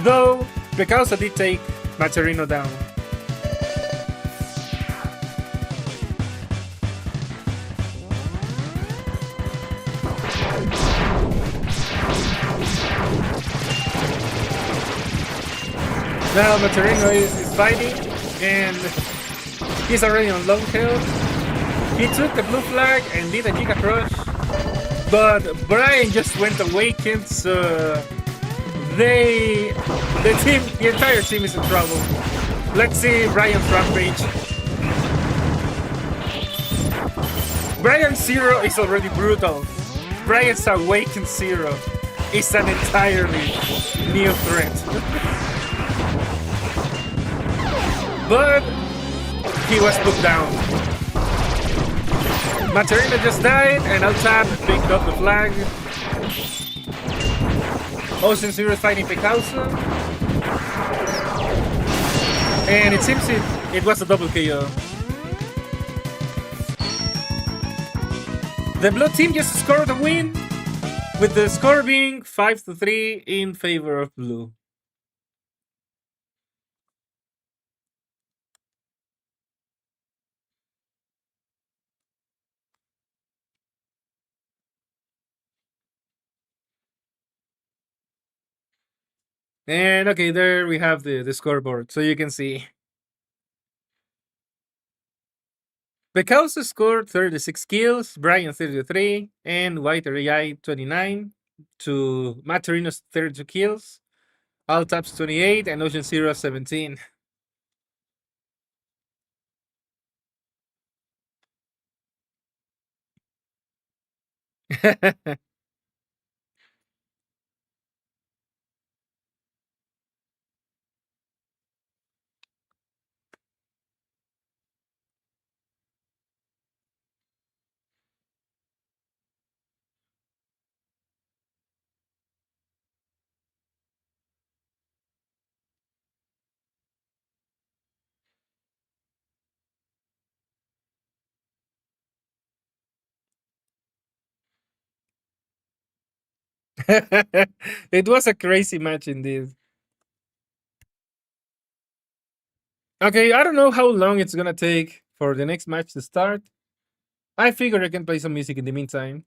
Though, Pekausa did take Matcherino down. Now Matcherino is fighting, and he's already on long health. He took the blue flag and did a Giga Crush, but Brian just went awakened, so the entire team is in trouble. Let's see Brian's Rampage. Brian Zero is already brutal. Brian's Awakened Zero is an entirely new threat. But he was put down. Matcherino just died, and Alt-Tab picked up the flag. Ocean Zero is fighting Pekausa. And it seems it was a double KO. The blue team just scored a win, with the score being 5-3 in favor of blue. And okay, there we have the scoreboard, so you can see. Pekausa scored 36 kills, Brian 33, and White AI 29, to Matcherino's 32 kills, Alt-Tab's 28, and Ocean Zero 17. It was a crazy match indeed. Okay, I don't know how long it's gonna take for the next match to start. I figure I can play some music in the meantime.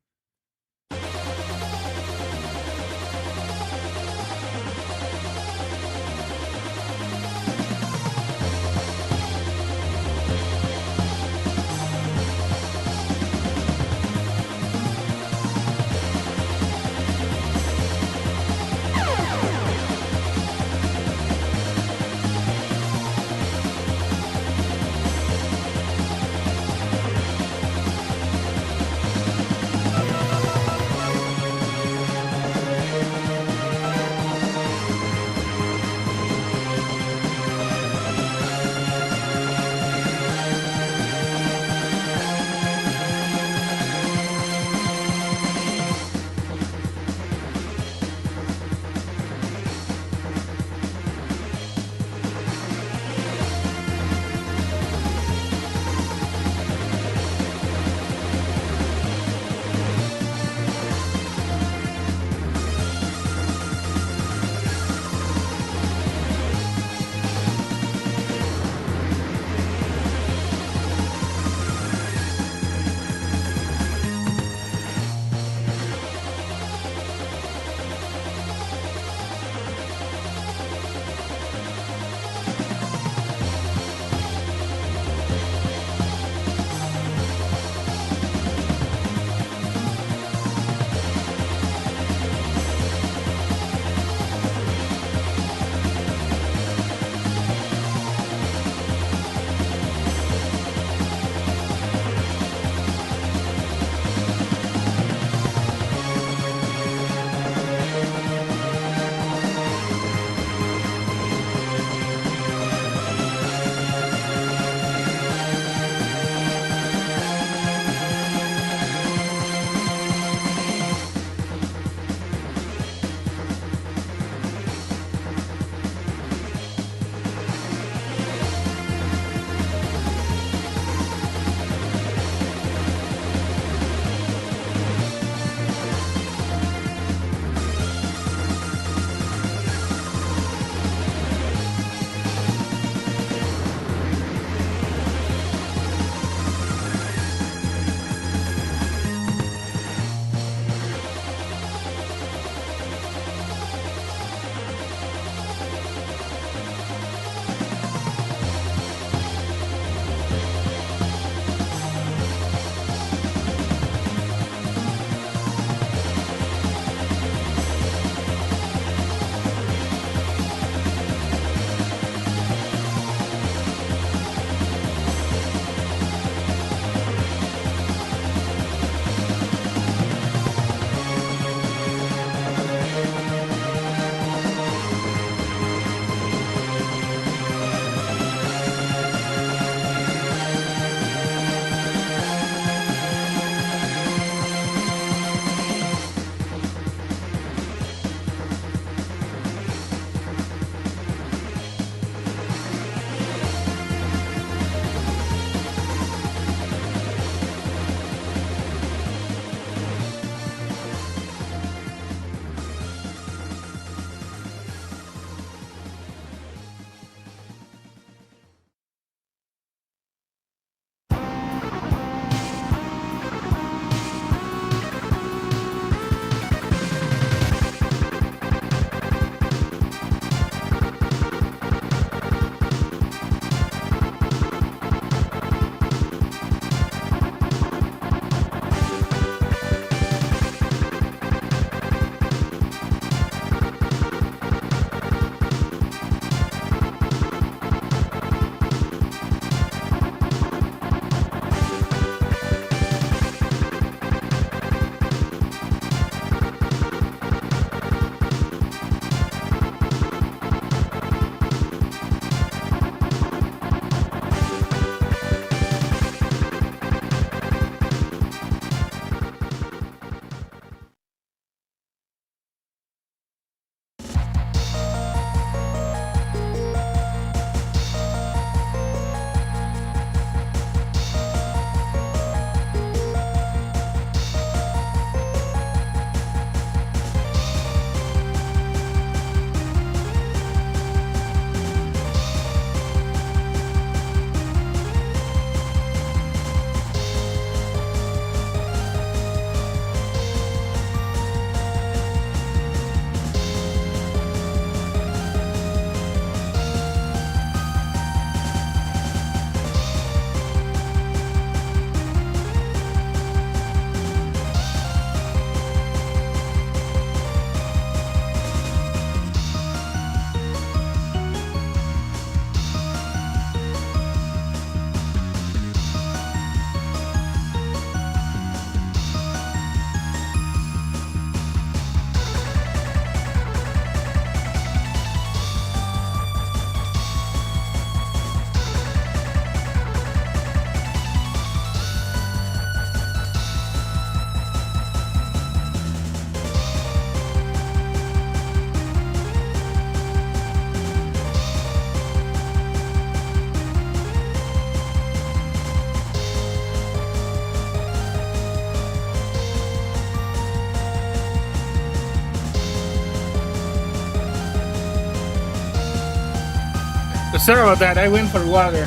Sorry about that, I went for water.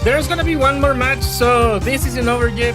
There's gonna be one more match, so this isn't over yet.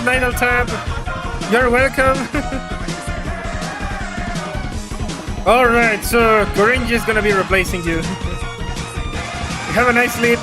Nidal Tab. You're welcome. Alright, so Coringe is gonna be replacing you. Have a nice sleep.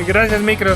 Gracias, Micro.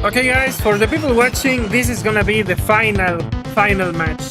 Okay, guys, for the people watching, this is gonna be the final match.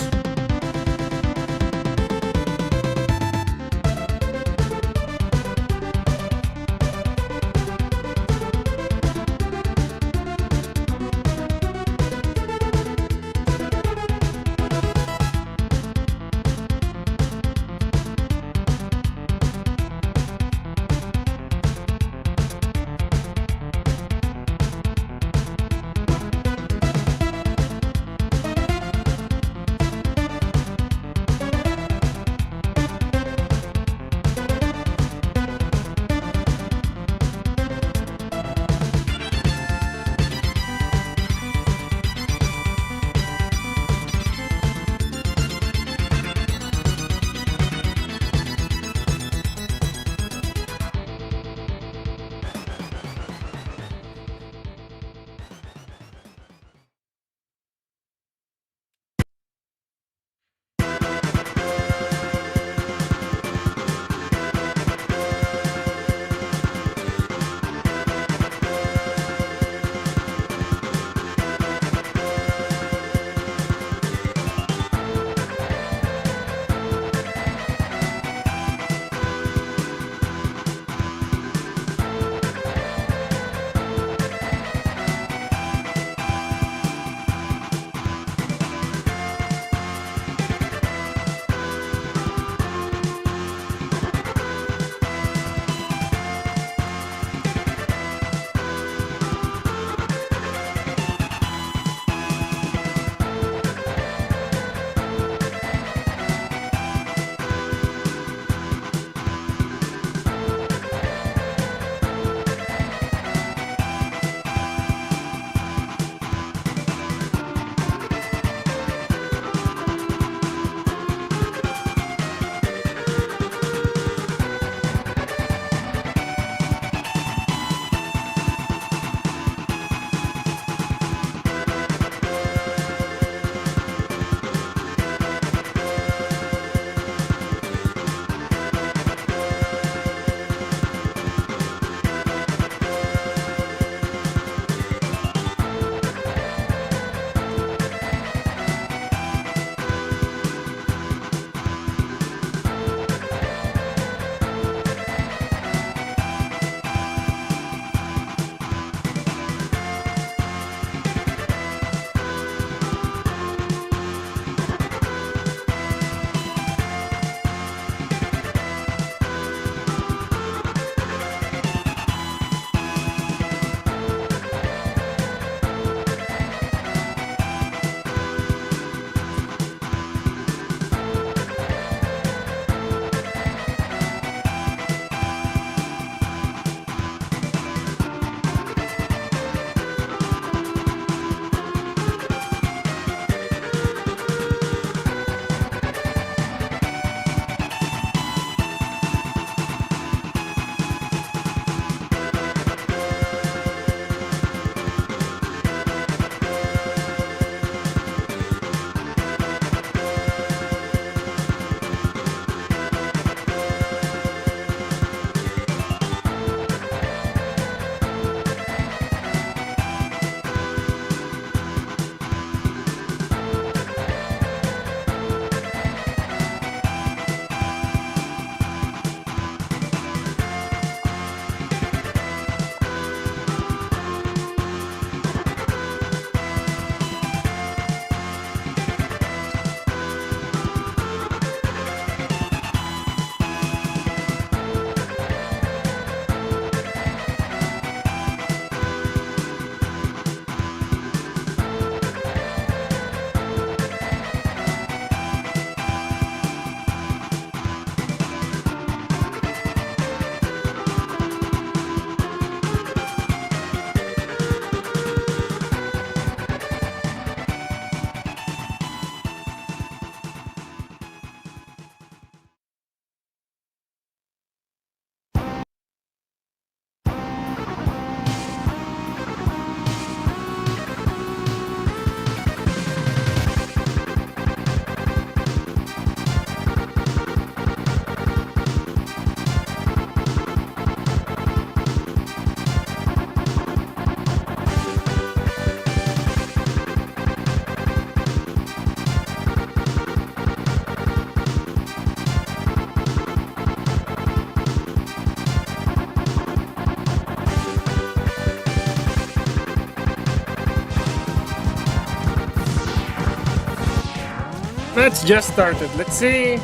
Match just started. Let's see.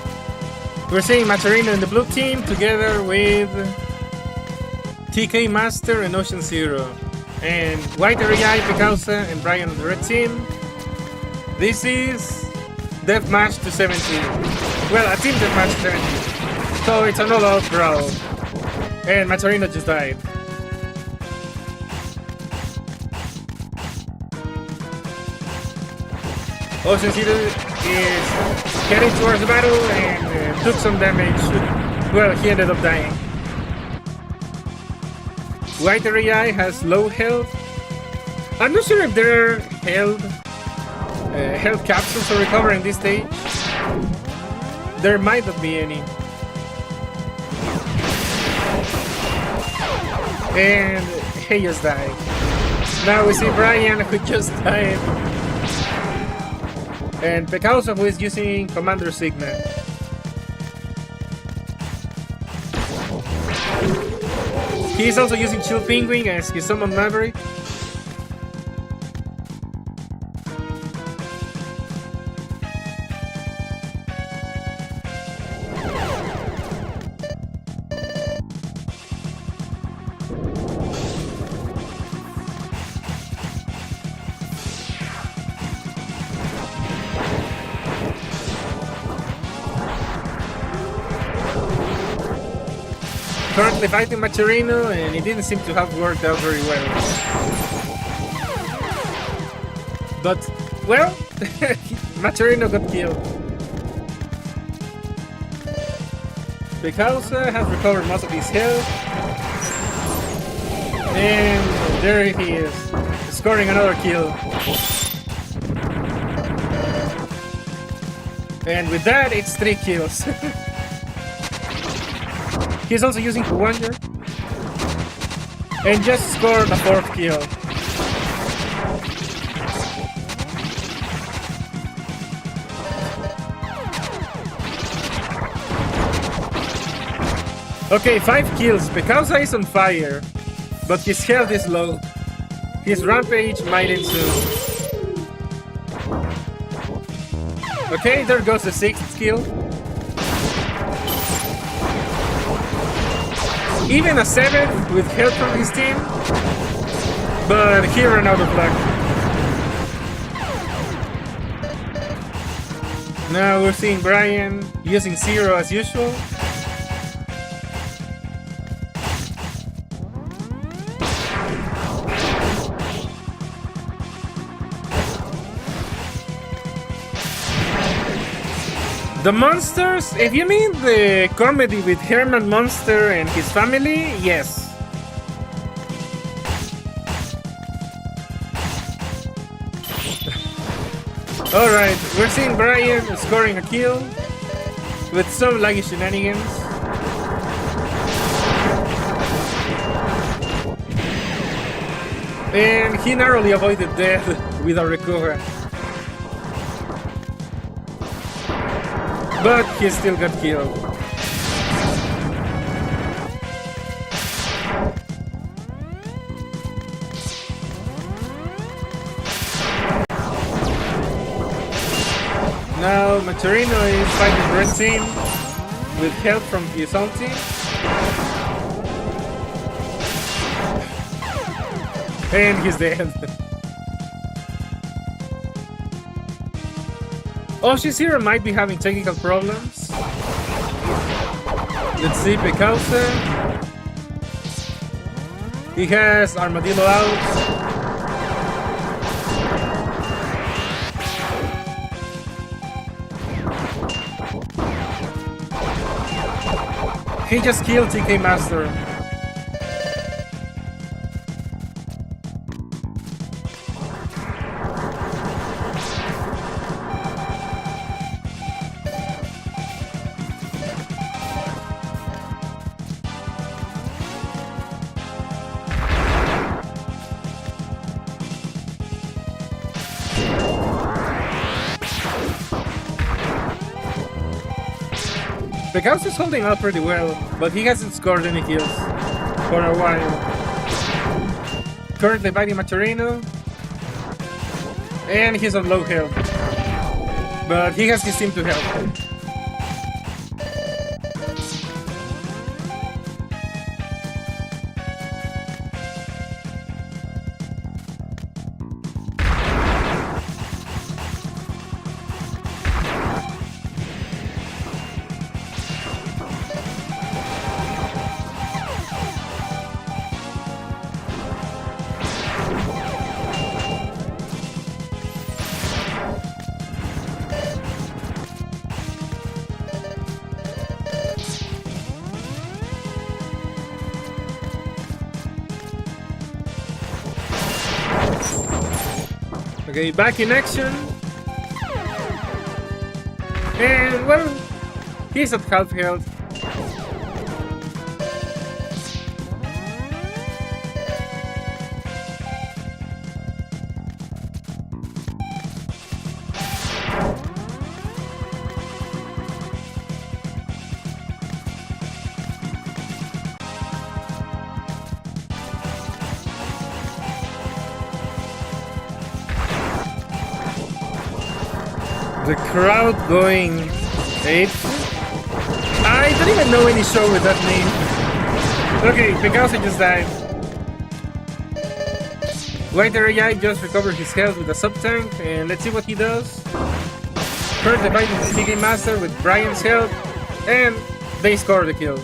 We're seeing Matcherino in the blue team together with TK Master and Ocean Zero. And White Area, Picausa, and Brian on the red team. This is Deathmatch to 70. Well, a team Deathmatch to 70. So it's an all-out brawl. And Matcherino just died. Ocean Zero is heading towards the battle and took some damage. Well, he ended up dying. White Area has low health. I'm not sure if there are health capsules to recover in this stage. There might not be any. And he just died. Now we see Brian who just died. And Pecausa who is using Commander Sigma. He is also using Chill Penguin as his summon Maverick. Currently fighting Matcherino, and it didn't seem to have worked out very well. But, well, Matcherino got killed. Picausa has recovered most of his health. And there he is, scoring another kill. And with that, it's 3 kills. He's also using Wonder and just scored a 4th kill. Okay, 5 kills. Picausa is on fire, but his health is low. His rampage might end soon. Okay, there goes the 6th kill. Even a 7th with help from his team, but he ran out of luck. Now we're seeing Brian using Zero as usual. The monsters, if you mean the comedy with Herman Monster and his family, yes. Alright, we're seeing Brian scoring a kill with some laggy shenanigans. And he narrowly avoided death with a recover. But he still got killed. Now Matcherino is fighting the red team with help from his own team. And he's dead. Ocean Zero might be having technical problems. Let's see, Picausa. He has Armadillo out. He just killed TK Master. Picausa is holding out pretty well, but he hasn't scored any kills for a while. Currently fighting Matcherino, and he's on low health. But he has his team to help. Okay, back in action. And, well, he's at half health. The crowd going ape. I don't even know any show with that name. Okay, Picasso just died. White AI just recovered his health with a sub-tank, and let's see what he does. First dividing the CK Master with Brian's help, and they score the kill.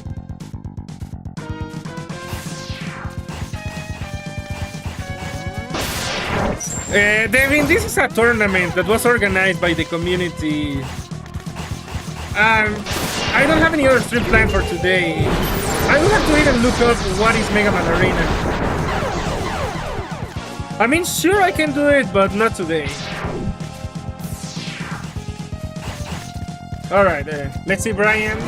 Devin, this is a tournament that was organized by the community. I don't have any other stream planned for today. I will have to even look up what is Mega Man Arena. I mean, sure I can do it, but not today. Alright, let's see Brian.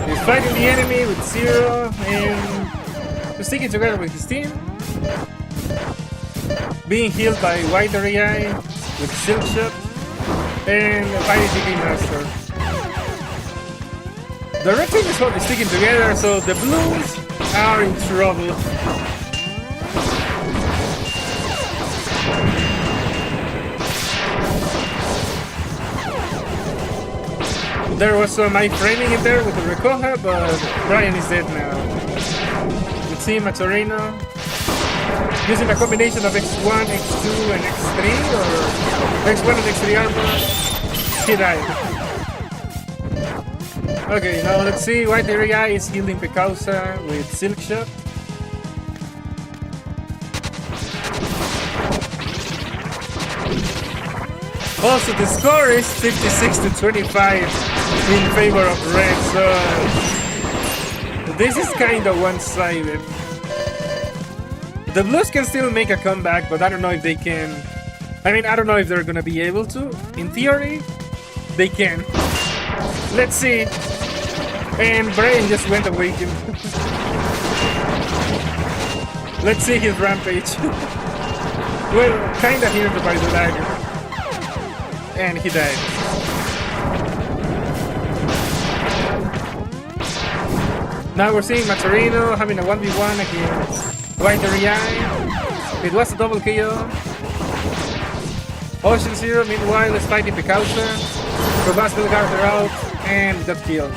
He's fighting the enemy with Zero and sticking together with his team. Being healed by White AI with Silk Shot and fighting DK Master. The red team is sticking together, so the blues are in trouble. There was some iframing in there with the Rekoha, but Brian is dead now. Let's see Matcherino using a combination of X1, X2, and X3, or X1 and X3 armor. He died. Okay, now let's see. White area is healing Picausa with Silk Shot. Also, the score is 56 to 25 in favor of red, so this is kind of one-sided. The Blues can still make a comeback, but I don't know if they can. I mean, I don't know if they're gonna be able to. In theory, they can. Let's see. And Brian just went awakened. Let's see his rampage. Well, kinda here by the dagger. And he died. Now we're seeing Matcherino having a 1v1 against White AI. It was a double KO. Ocean Zero, meanwhile, is fighting Picausa. Robust will guard her out and got killed.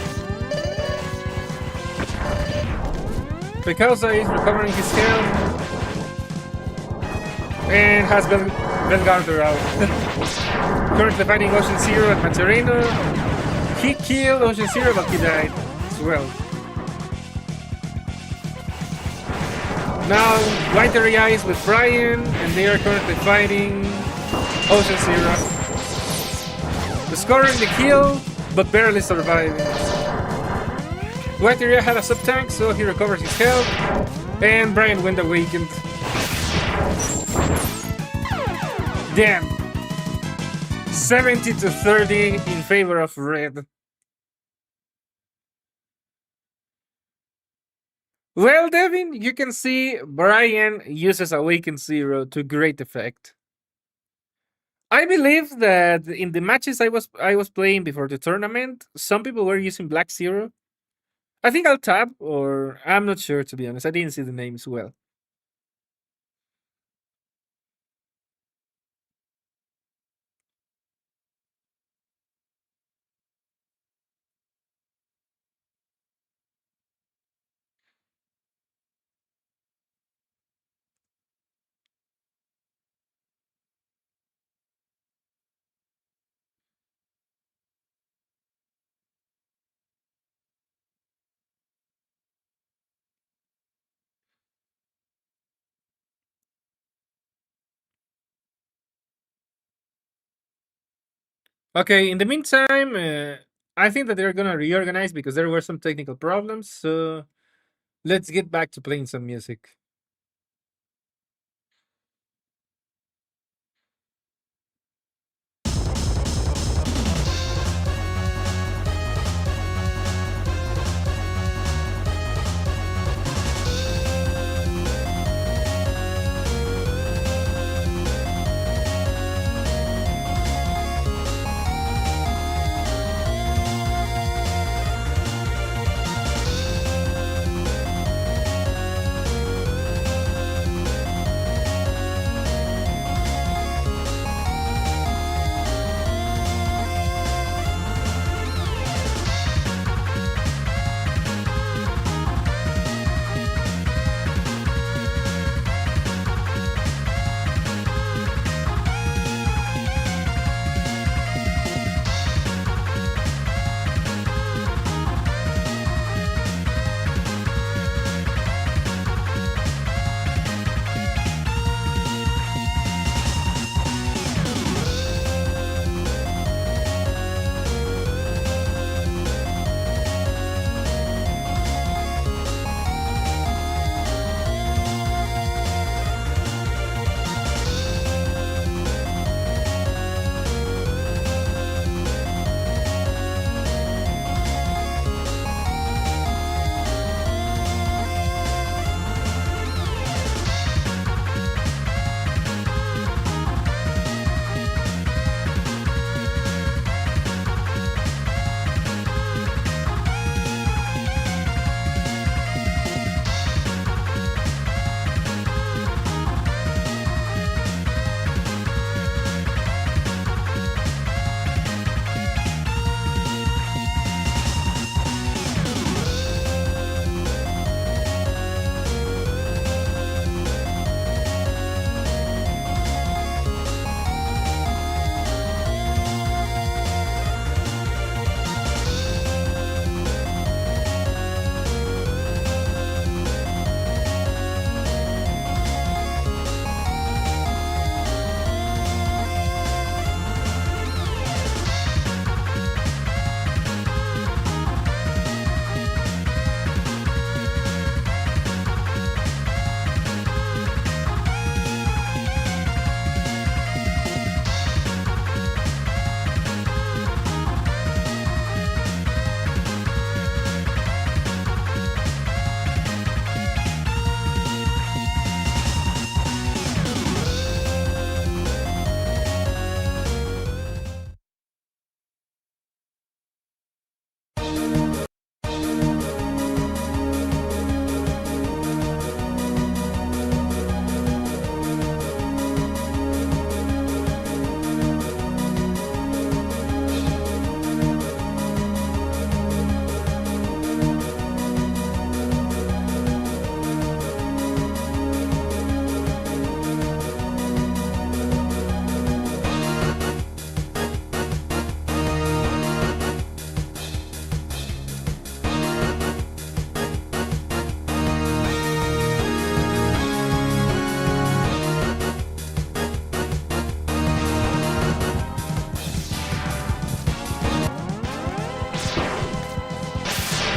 Picausa is recovering his health and has Belgarder out. Currently fighting Ocean Zero at Matcherino. He killed Ocean Zero, but he died as well. Now, White AI is with Brian, and they are currently fighting Ocean Zero. Scoring the kill, but barely surviving. White AI had a sub-tank, so he recovers his health, and Brian went awakened. Damn. 70 to 30 in favor of red. Well, Devin, you can see Brian uses Awaken Zero to great effect. I believe that in the matches I was playing before the tournament, some people were using Black Zero. I think I'll tab, or I'm not sure, to be honest. I didn't see the names well. Okay, in the meantime, I think that they're gonna reorganize because there were some technical problems. So let's get back to playing some music.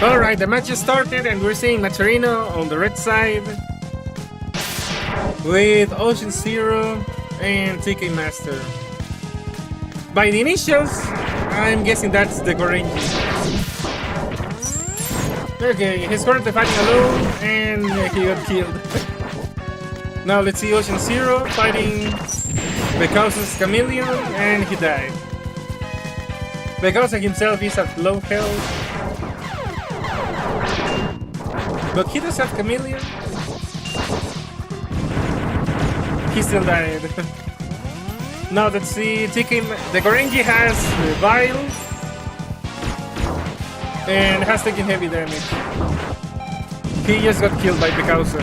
All right, the match just started, and we're seeing Matcherino on the red side with Ocean Zero and TK Master. By the initials, I'm guessing that's the Gorenji. Okay, he's currently fighting alone, and he got killed. Now let's see Ocean Zero fighting Bekausa's Chameleon, and he died. Bekausa himself is at low health, but he does have Chameleon. He still died. Now let's see, the Gorenji has Vile and has taken heavy damage. He just got killed by Bekausa.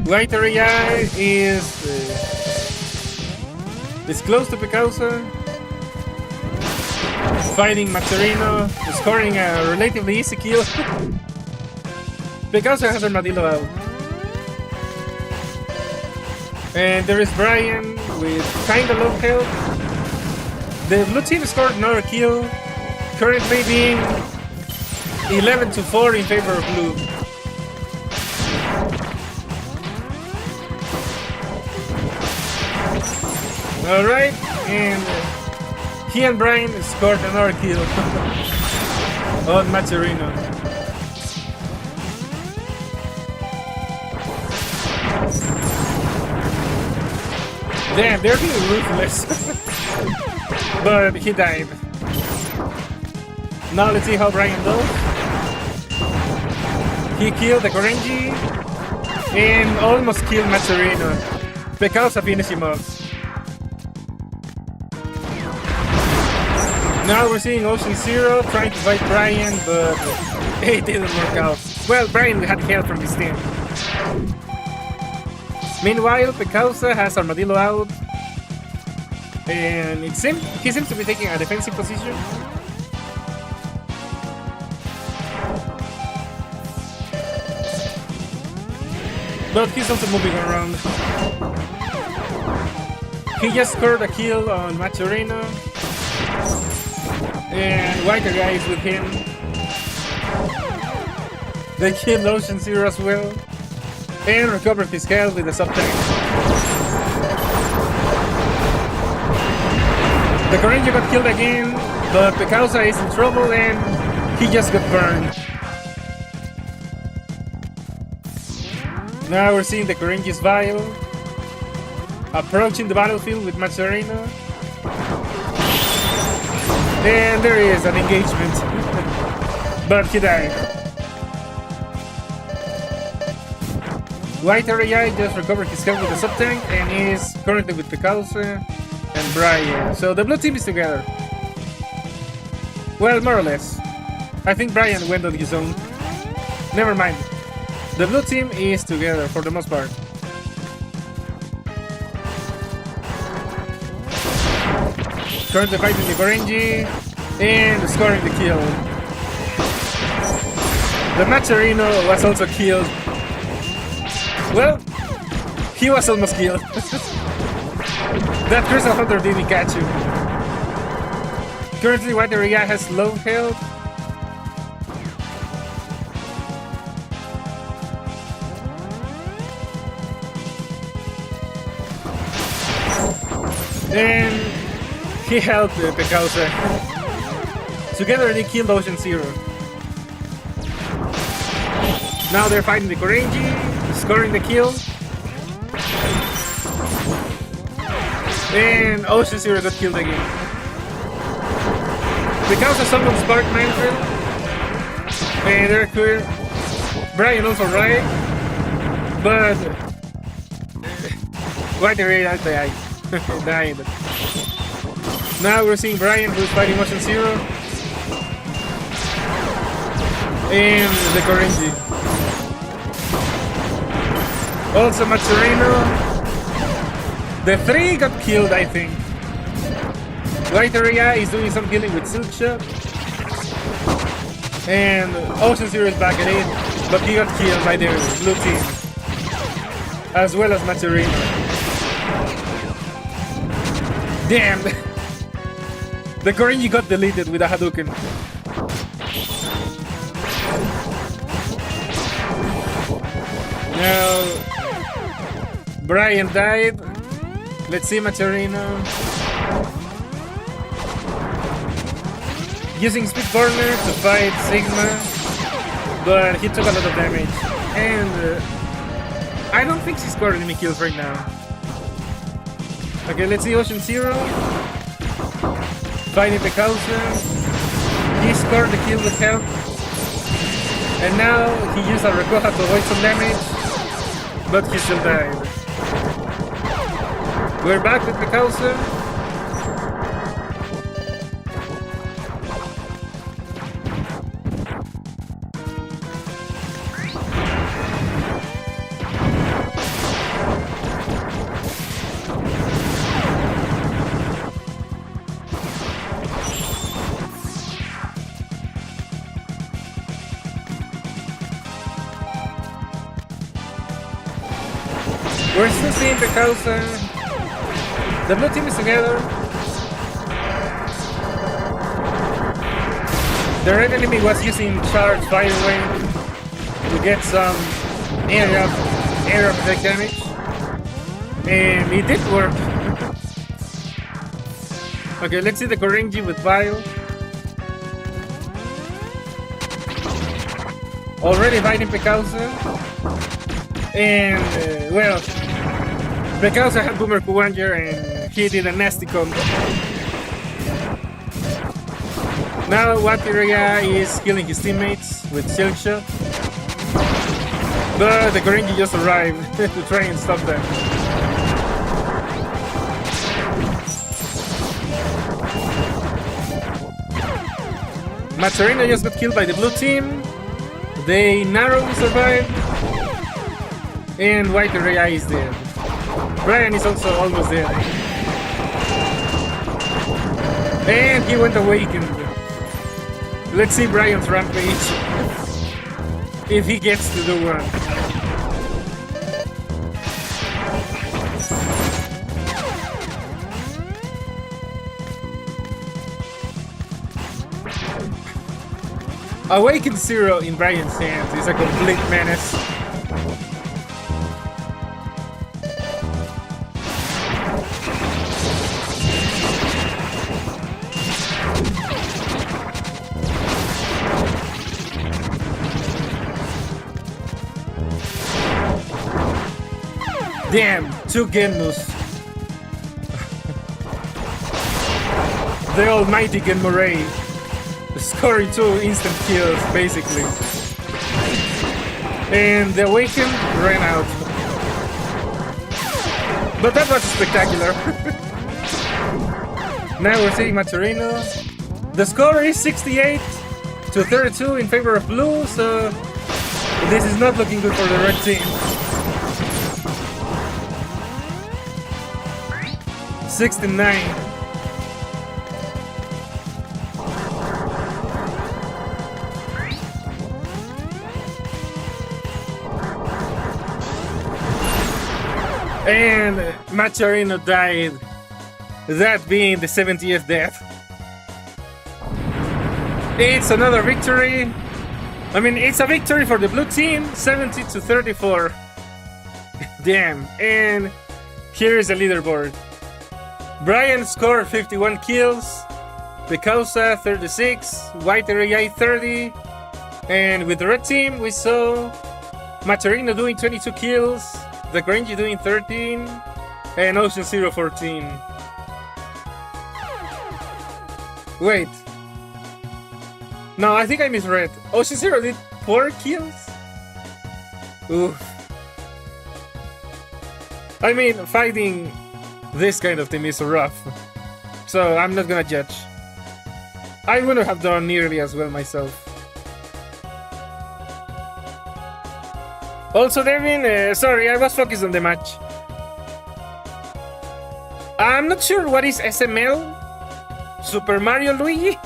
White AI is close to Bekausa, fighting Matcherino, scoring a relatively easy kill. Bekausa has Armadillo out. And there is Brian with kinda low health. The blue team scored another kill, currently being 11-4 in favor of blue. Alright, and he and Brian scored another kill on Matcherino. Damn, they're being ruthless. But he died. Now let's see how Brian does. He killed the Korenji and almost killed Matcherino because of finish him off. Now we're seeing Ocean Zero trying to fight Brian, but it didn't work out. Well, Brian had help from his team. Meanwhile, Pecausa has Armadillo out, and he seems to be taking a defensive position. But he's also moving around. He just scored a kill on Matcherino, and White guy is with him. They killed Ocean Zero as well, and recovered his health with the sub-tank. The Korenji got killed again, but Pecausa is in trouble and he just got burned. Now we're seeing the Korenji's Vial approaching the battlefield with Matcherino. And there is an engagement, but he died. White RAI just recovered his health with the sub-tank and is currently with Pecausa and Brian. So the blue team is together. Well, more or less. I think Brian went on his own. Never mind. The blue team is together for the most part. Currently fighting the Korenji and scoring the kill. The Matcherino was also killed. Well, he was almost killed. That Crystal Hunter didn't catch him. Currently, White Area has low health. And he helped Pecausa. Together they killed Ocean Zero. Now they're fighting the Korenji, scoring the kill. And Ocean Zero got killed again. Pecausa summoned Spark Mantle. And they're clear. Brian also right. But White Area died. Now we're seeing Brian, who's fighting Ocean Zero, and the Korenji. Also Matcherino. The three got killed, I think. White Area is doing some killing with Silk Shot, and Ocean Zero is back at it, but he got killed by the blue team, as well as Matcherino. Damn! The Korenji got deleted with a Hadouken. Now Brian died. Let's see Matcherino. Using Speed Corner to fight Sigma, but he took a lot of damage. And I don't think he scored any kills right now. Okay, let's see Ocean Zero. Fighting Pecausa. He scored the kill with help. And now he used a Rekoha to avoid some damage. But he still died. We're back with Pecausa. We're still seeing Pecausa. The blue team is together. The red enemy was using charge fire wave to get some area effect damage, and it did work. Okay, let's see the Korenji with Bio. Already fighting Pekausa, and well, Pekausa had Boomer Kuwanger and he did a nasty combo. Now Watiria is killing his teammates with Silk Shot, but the Korenji just arrived to try and stop them. Matcherino just got killed by the blue team. They narrowly survived, and Watiria is dead. Brian is also almost dead, and he went awakened. Let's see Brian's rampage, if he gets to do one. Awakened Zero in Brian's hands is a complete menace. Damn, 2 Genmus. The almighty Genmurray. Scoring 2 instant kills, basically. And the Awakened ran out. But that was spectacular. Now we're seeing Matcherino. The score is 68 to 32 in favor of blue, so this is not looking good for the red team. 69. And Matcherino died, that being the 70th death. It's another victory. I mean, it's a victory for the blue team, 70 to 34. Damn. And here's the leaderboard. Brian scored 51 kills, Pekausa 36, Watiria 30, and with the red team we saw Matcherino doing 22 kills, the Korenji doing 13, and Ocean Zero 14. Wait. No, I think I misread. Ocean Zero did 4 kills? Oof. I mean, fighting this kind of team is rough, so I'm not gonna judge. I wouldn't have done nearly as well myself. Also, Devin, sorry, I was focused on the match. I'm not sure what is SML? Super Mario Luigi?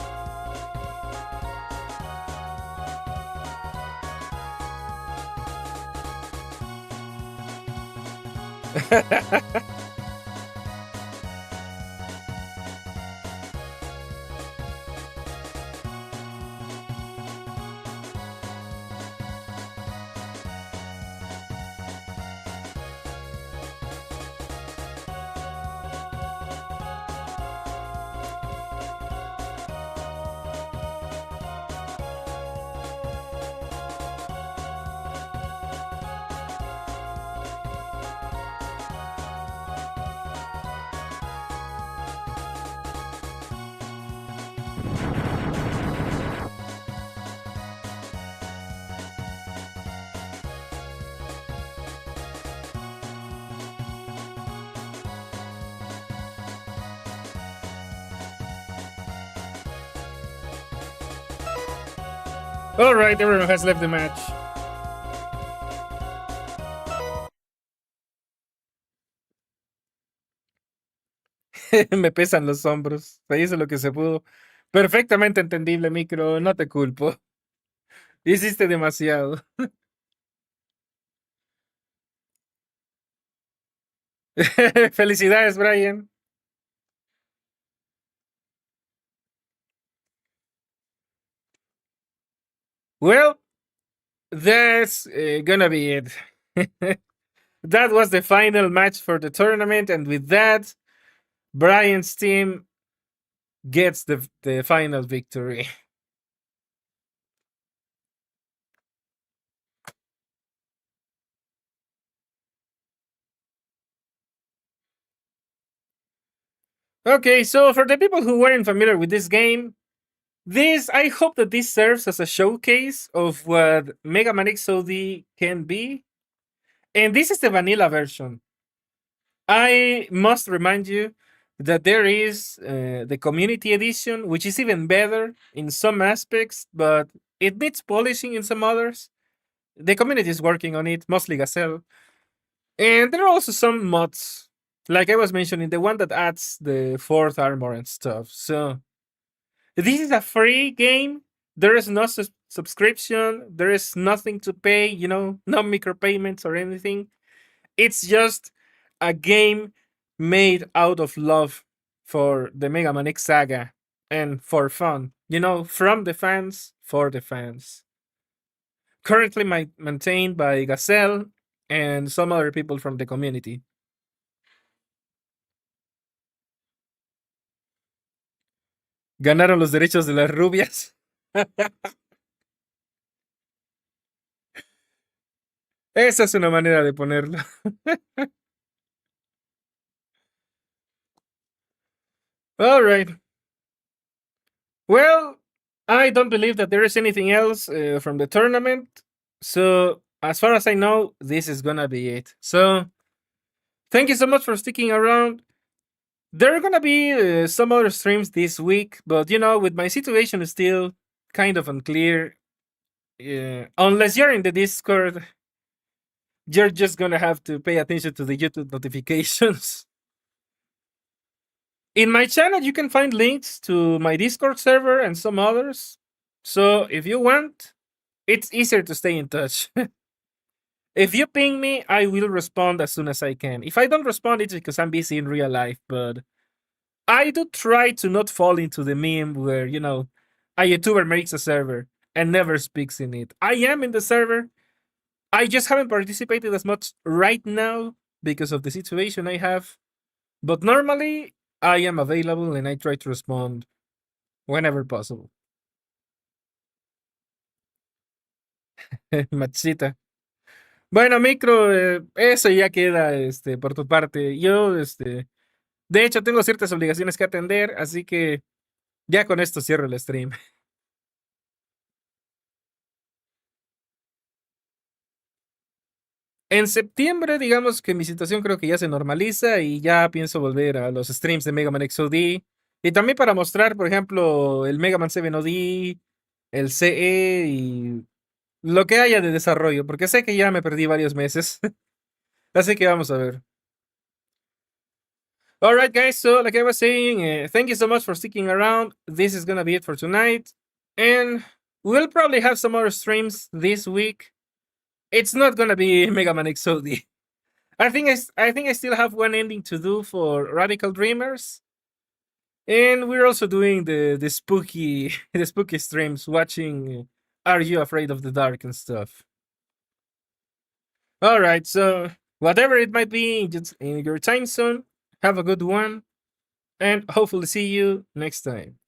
Alright, everyone has left the match. Me pesan los hombros. Se hizo lo que se pudo. Perfectamente entendible, Micro. No te culpo. Hiciste demasiado. Felicidades, Brian. Well, that's gonna be it. That was the final match for the tournament, and with that, Brian's team gets the final victory. Okay, so for the people who weren't familiar with this game, I hope that this serves as a showcase of what Mega Man XOD can be. And this is the vanilla version. I must remind you that there is the community edition, which is even better in some aspects, but it needs polishing in some others. The community is working on it, mostly Gazelle. And there are also some mods, like I was mentioning, the one that adds the fourth armor and stuff. So this is a free game. There is no subscription. There is nothing to pay, no micropayments or anything. It's just a game made out of love for the Mega Man X saga and for fun. From the fans for the fans. Currently maintained by Gazelle and some other people from the community. Ganaron los derechos de las rubias. Esa es una manera de ponerlo. All right. Well, I don't believe that there is anything else from the tournament. So, as far as I know, this is gonna be it. So, thank you so much for sticking around. There are gonna be some other streams this week, but with my situation still kind of unclear, unless you're in the Discord, you're just gonna have to pay attention to the YouTube notifications. In my channel, you can find links to my Discord server and some others. So if you want, it's easier to stay in touch. If you ping me, I will respond as soon as I can. If I don't respond, it's because I'm busy in real life, but I do try to not fall into the meme where, a YouTuber makes a server and never speaks in it. I am in the server. I just haven't participated as much right now because of the situation I have. But normally, I am available and I try to respond whenever possible. Machita. Bueno, Micro, eso ya queda por tu parte. Yo, de hecho, tengo ciertas obligaciones que atender, así que ya con esto cierro el stream. En septiembre, digamos que mi situación creo que ya se normaliza y ya pienso volver a los streams de Mega Man XOD. Y también para mostrar, por ejemplo, el Mega Man 7OD, el CE y lo que haya de desarrollo, porque sé que ya me perdí varios meses. Así que vamos a ver. All right, guys. So, like I was saying, thank you so much for sticking around. This is gonna be it for tonight, and we'll probably have some other streams this week. It's not gonna be Mega Man XOD. I think I still have one ending to do for Radical Dreamers, and we're also doing the spooky the spooky streams, watching Are You Afraid of the Dark and stuff. All right, so whatever it might be in your time zone, have a good one, and hopefully see you next time.